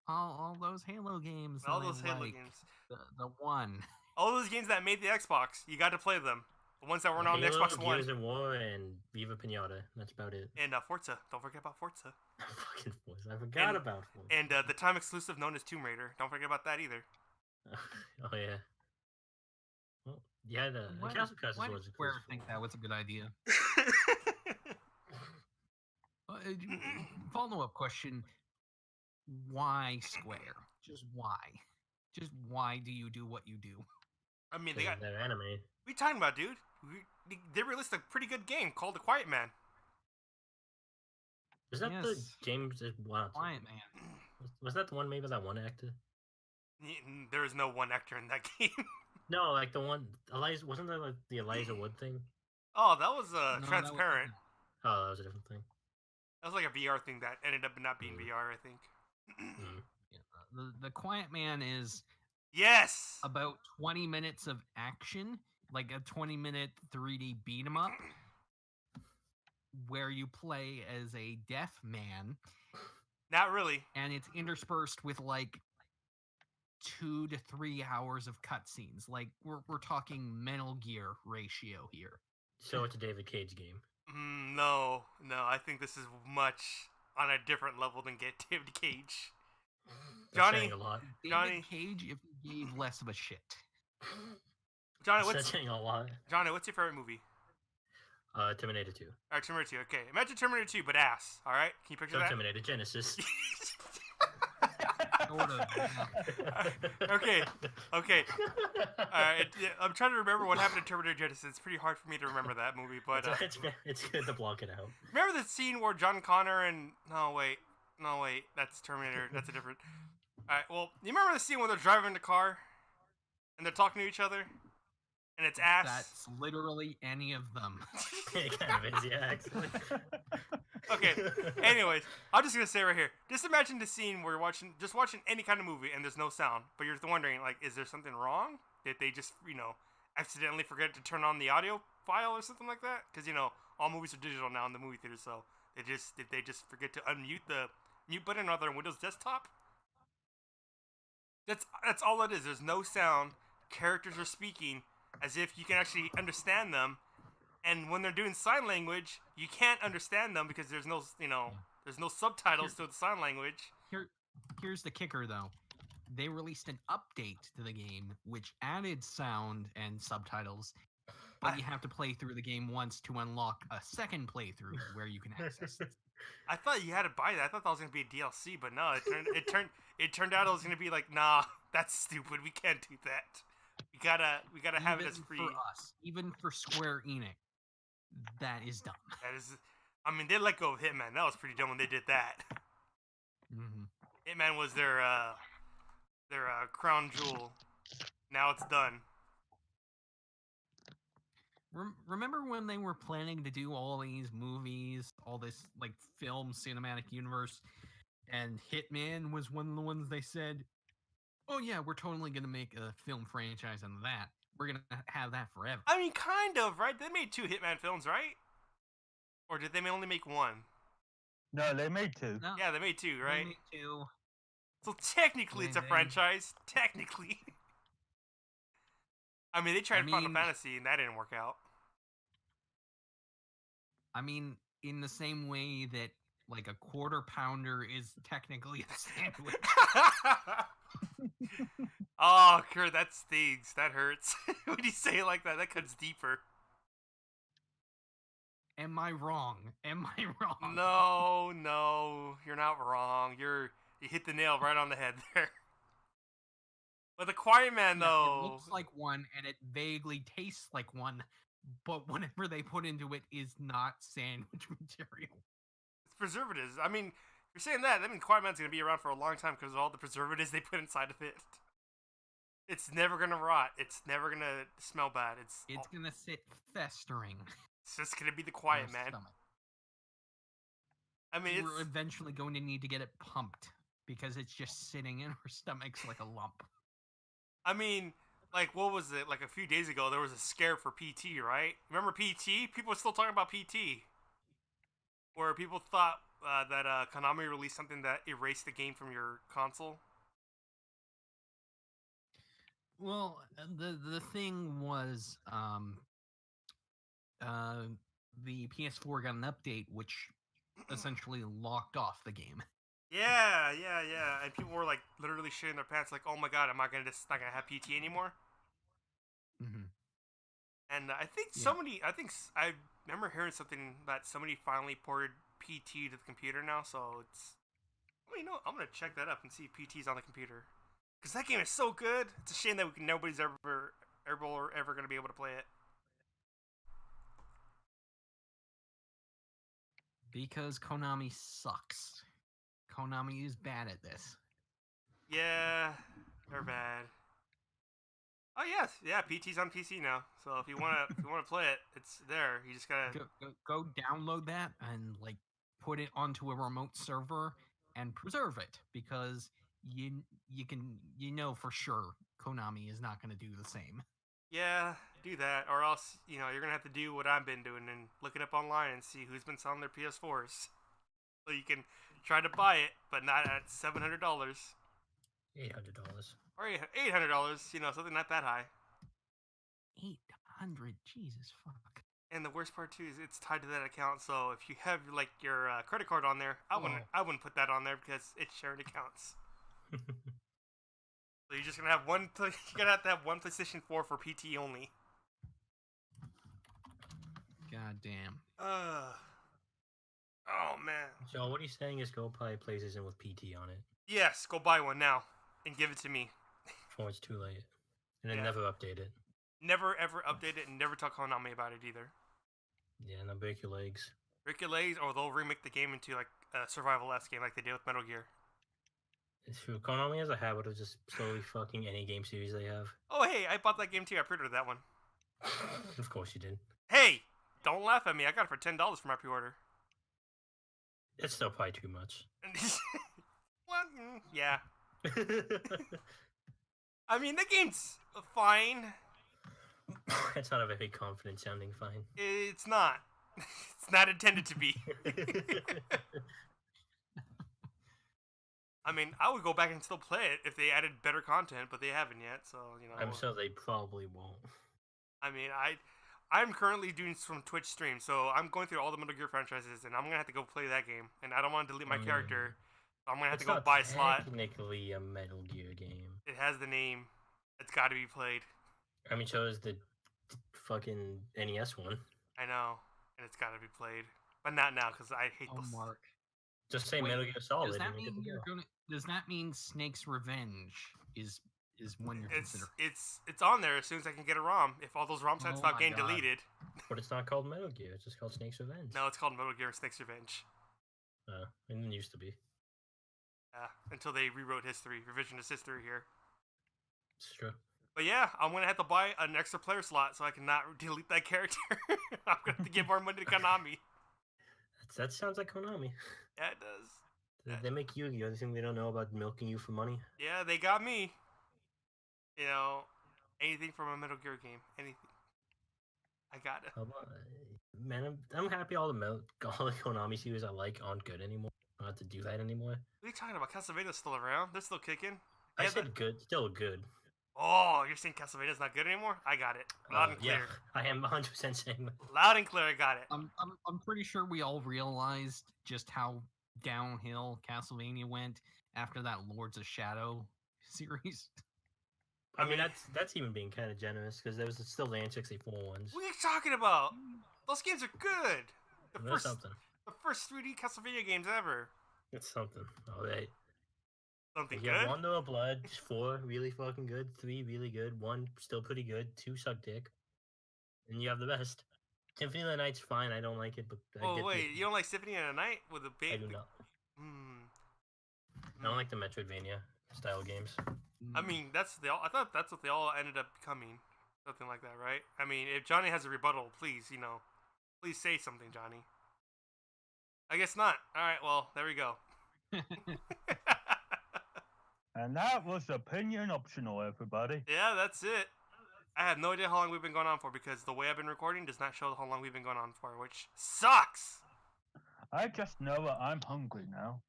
All those Halo games. All those Halo games. The one. All those games that made the Xbox. You got to play them. The ones that weren't on the Xbox One. Gears of War and Viva Pinata. That's about it. And Forza. Don't forget about Forza. Fucking Forza. I forgot about Forza. And the time exclusive known as Tomb Raider. Don't forget about that either. Oh yeah. Well, yeah. The Castle Crashers Why was did Square think that was a good idea? Follow-up question: why Square? Just why? Just why do you do what you do? I mean, they're anime. What are you talking about, dude? They released a pretty good game called The Quiet Man. Was that the James? Wow. Quiet Man. Was that the one made by that one actor? There is no one actor in that game. No, like the one Elijah. Wasn't that like the Elijah Wood thing? Oh, that was No, Transparent. Oh, that was a different thing. That was like a VR thing that ended up not being VR, I think. Yeah, the Quiet Man is yes about 20 minutes of action, like a 20-minute 3D beat 'em up, where you play as a deaf man. Not really. And it's interspersed with like 2 to 3 hours of cutscenes. Like we're talking Metal Gear ratio here. So it's a David Cage game. No. I think this is much on a different level than get David Cage. Johnny, a lot. David Cage, if he gave less of a shit. Johnny, That's saying a lot. Johnny, what's your favorite movie? Terminator 2. Alright, Terminator 2. Okay, imagine Terminator 2, but ass. All right, can you picture that? Terminator Genesis. Sort of, yeah. Okay. Alright, I'm trying to remember what happened in Terminator Genesis. It's pretty hard for me to remember that movie, but it's good to block it out. Remember the scene where John Connor and no wait, that's Terminator. That's a different. Alright, well, you remember the scene where they're driving the car and they're talking to each other, and it's ass. That's literally any of them. It kind of is, yeah, actually. Okay. Anyways, I'm just gonna say right here. Just imagine the scene where you're watching any kind of movie and there's no sound, but you're wondering like, is there something wrong? Did they just accidentally forget to turn on the audio file or something like that? Because all movies are digital now in the movie theater, so did they just forget to unmute the mute button on their Windows desktop? That's all it is. There's no sound. Characters are speaking as if you can actually understand them. And when they're doing sign language, you can't understand them because there's no, there's no subtitles to the sign language. Here's the kicker, though. They released an update to the game which added sound and subtitles, but you have to play through the game once to unlock a second playthrough where you can access it. I thought you had to buy that. I thought that was gonna be a DLC, but no, it turned out it was gonna be like, nah, that's stupid. We can't do that. We gotta have it as Even free. for us, even for Square Enix, that is dumb. That is, I mean, they let go of Hitman. That was pretty dumb when they did that. Hmm. Hitman was their crown jewel. Now it's done. Remember when they were planning to do all these movies, all this like film cinematic universe, and Hitman was one of the ones they said, "Oh yeah, we're totally gonna make a film franchise on that. We're gonna have that forever." I mean, kind of, right? They made 2 Hitman films, right? Or did they only make 1? No, they made 2. No, Yeah, they made 2, they right? made 2. So technically, it's a They- franchise. Technically. I mean, they tried I Final mean- Fantasy, and that didn't work out. I mean, in the same way that like a quarter pounder is technically a sandwich. Oh, Kurt, that stings. That hurts. When you say it like that, that cuts deeper. Am I wrong? Am I wrong? No, you're not wrong. You hit the nail right on the head there. But the Quiet Man, Yeah, though, it looks like one and it vaguely tastes like one, but whatever they put into it is not sandwich material. it's preservatives. I mean, if you're saying that means Quiet Man's gonna be around for a long time because of all the preservatives they put inside of it. It's never gonna rot. It's never gonna smell bad. It's Gonna sit festering. it's just gonna be the in Quiet our Man. stomach. I mean, We're it's eventually going to need to get it pumped because it's just sitting in our stomachs like a lump. I mean, like, what was it? Like, a few days ago, there was a scare for PT, right? Remember PT? People are still talking about PT. Where people thought that Konami released something that erased the game from your console. Well, the thing was, the PS4 got an update which essentially locked off the game. Yeah. And people were, like, literally shitting their pants, like, oh my god, am I not gonna have PT anymore? Mm-hmm. And I think Yeah. I remember hearing something that somebody finally ported PT to the computer now, so it's... Well, you know, I'm gonna check that up and see if PT's on the computer. Because that game is so good, it's a shame that nobody's ever gonna be able to play it. Because Konami sucks. Konami is bad at this. Yeah, they're bad. Oh yes, yeah, PT's on PC now. So if you wanna play it, it's there. You just gotta. Go download that and like put it onto a remote server and preserve it because you know for sure Konami is not going to do the same. Yeah, do that, or else you're gonna have to do what I've been doing and look it up online and see who's been selling their PS4s, so you can try to buy it, but not at $700 $800. or $800. Something not that high. 800, Jesus fuck. And the worst part too is it's tied to that account. So if you have like your credit card on there, I wouldn't put that on there because it's shared accounts. So you're just gonna have one. You're gonna have to have one PlayStation 4 for PT only. God damn. Oh man. So what he's saying is go buy PlayStation with PT on it Yes, go buy one now and give it to me. before it's too late, and then Yeah. never update it. Never ever update it and never tell Konami about it either. Yeah, and then break your legs. Break your legs, or they'll remake the game into like a survival-esque game like they did with Metal Gear. It's true. Konami has a habit of just slowly fucking any game series they have. Oh hey, I bought that game too. I pre-ordered that one. Of course you did. Hey, don't laugh at me. I got it for $10 for my pre-order. It's still probably too much. What? Yeah. I mean, the game's fine. It's not a very confident sounding fine. It's not. It's not intended to be. I mean, I would go back and still play it if they added better content, but they haven't yet. So I'm sure they probably won't. I mean, I'm currently doing some Twitch streams, so I'm going through all the Metal Gear franchises, and I'm gonna have to go play that game, and I don't want to delete my character. So I'm gonna have It's to go not buy a slot. technically a Metal Gear game. It has the name. It's got to be played. I mean, so is the fucking NES one. I know, and it's got to be played, but not now because I hate Oh, those. Mark. Just say Wait, Metal Gear Solid. Does that and you're mean good to you're go. gonna? Does that mean Snake's Revenge is one you're considering? It's on there as soon as I can get a ROM. If all those ROM sites Oh stop my getting God. deleted, But it's not called Metal Gear. It's just called Snake's Revenge. no, it's called Metal Gear Snake's Revenge. It didn't used to be. Until they rewrote history, revisionist history here. It's true. But yeah, I'm gonna have to buy an extra player slot so I can not delete that character. I'm gonna have to give more money to Konami. That sounds like Konami. Yeah, it does. They make Yu-Gi-Oh! The thing they don't know about milking you for money. Yeah, they got me. You know, anything from a Metal Gear game, anything. I got it. How about, man, I'm happy all the Konami series I like aren't good anymore. I don't have to do that anymore. What are you talking about? Castlevania's still around. They're still kicking. I Yeah, said good, still good. Oh, you're saying Castlevania's not good anymore? I got it. Loud and clear. Yeah, I am 100% saying that. Loud and clear, I got it. I'm pretty sure we all realized just how downhill Castlevania went after that Lords of Shadow series. I mean, that's even being kind of generous because there was still the N64 ones. What are you talking about? Those games are good. That's something. The first 3D Castlevania games ever. It's something. All right. Something You have good. 1 Door of Blood, 4 really fucking good, 3 really good, 1 still pretty good, 2 suck dick, and you have the best. Symphony of the Night's fine. I don't like it, but Oh wait, you don't like Symphony of the Night with the I big? do not. Hmm. I don't like the Metroidvania style games. I mean, I thought that's what they all ended up becoming. Something like that, right? I mean, if Johnny has a rebuttal, please, please say something, Johnny. I guess not. All right, well, there we go. And that was opinion optional, everybody. Yeah, that's it. I have no idea how long we've been going on for because the way I've been recording does not show how long we've been going on for, which sucks. I just know that I'm hungry now.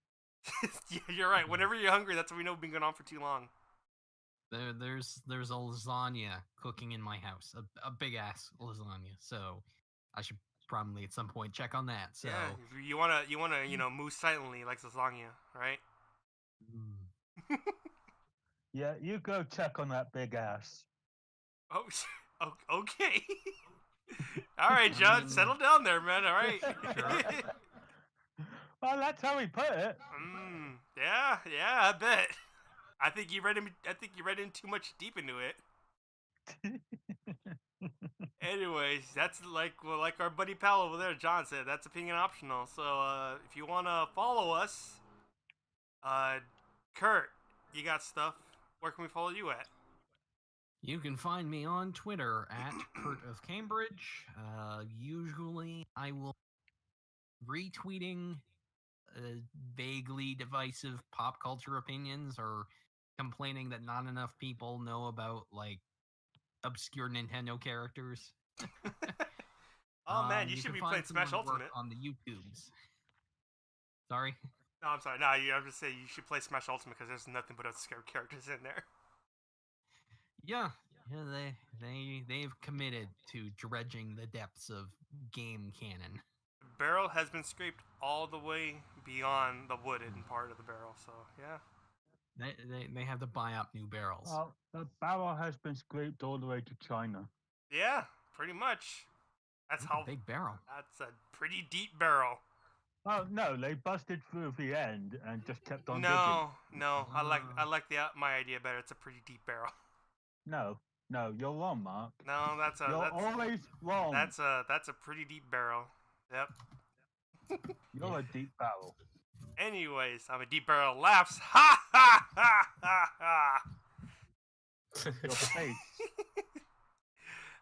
Yeah, you're right. Whenever you're hungry, that's when we know we've been going on for too long. There's a lasagna cooking in my house, a big ass lasagna. So I should probably at some point check on that. So Yeah, if you wanna move silently like lasagna, right? Yeah, you go check on that big ass. Oh, okay. All right, John, settle down there, man. All right. Well, that's how he put it. Yeah, I bet. I think you read in too much deep into it. Anyways, that's like our buddy pal over there, John said. That's opinion optional. So if you wanna follow us, Kurt, you got stuff. Where can we follow you at? You can find me on Twitter at Kurt of Cambridge. Usually, I will retweeting vaguely divisive pop culture opinions or complaining that not enough people know about like obscure Nintendo characters. Oh man, you should can be find playing some of Smash my work Ultimate. on the YouTubes. Sorry. No, I'm sorry. No, I'm just saying you should play Smash Ultimate because there's nothing but obscure characters in there. Yeah, they've committed to dredging the depths of game canon. The barrel has been scraped all the way beyond the wooden part of the barrel, so yeah. They have to buy up new barrels. Well, the barrel has been scraped all the way to China. Yeah, pretty much. That's how big barrel. That's a pretty deep barrel. Oh no, they busted through the end and just kept on No, I like my idea better. It's a pretty deep barrel. digging. No, you're wrong, Mark. No, You're always wrong. That's a pretty deep barrel. Yep. You're a deep barrel. Anyways, I'm a deep barrel laughs. Ha ha ha ha ha. Your face.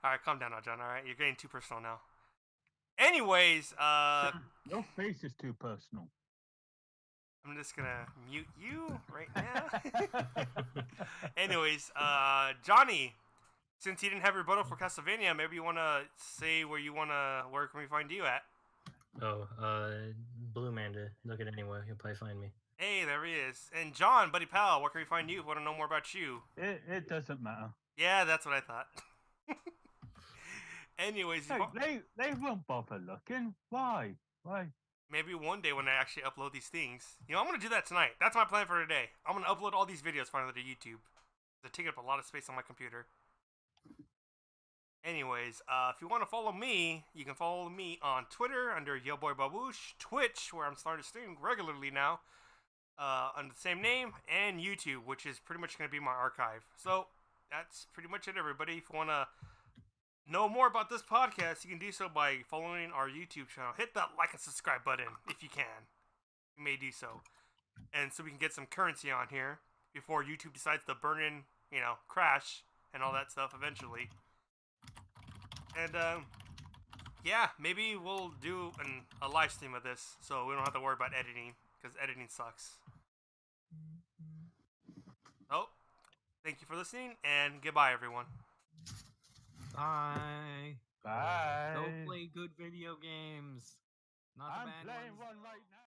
All right, calm down now, John. All right, you're getting too personal now. Anyways, Your face is too personal. I'm just gonna mute you right now. Anyways, Johnny, since you didn't have rebuttal for Castlevania, maybe you wanna say where can we find you at? Oh, Blue Manda. Look at it anywhere. You'll probably find me. Hey, there he is. And John, buddy pal, where can we find you? Want to know more about you? It doesn't matter. Yeah, that's what I thought. Anyways, Hey, they won't bother looking. Why? Maybe one day when I actually upload these things. I'm going to do that tonight. That's my plan for today. I'm going to upload all these videos finally to YouTube. They're taking up a lot of space on my computer. Anyways, if you want to follow me, you can follow me on Twitter under YoBoyBaboosh, Twitch, where I'm starting to stream regularly now, under the same name, and YouTube, which is pretty much going to be my archive. So, that's pretty much it, everybody. If you want to know more about this podcast, you can do so by following our YouTube channel. Hit that like and subscribe button if you can. You may do so. And so we can get some currency on here before YouTube decides to burn in, crash and all that stuff eventually. And, yeah, maybe we'll do a live stream of this so we don't have to worry about editing, because editing sucks. Oh, thank you for listening, and goodbye, everyone. Bye. Bye. Go play good video games. Not the I'm bad playing ones. one right now.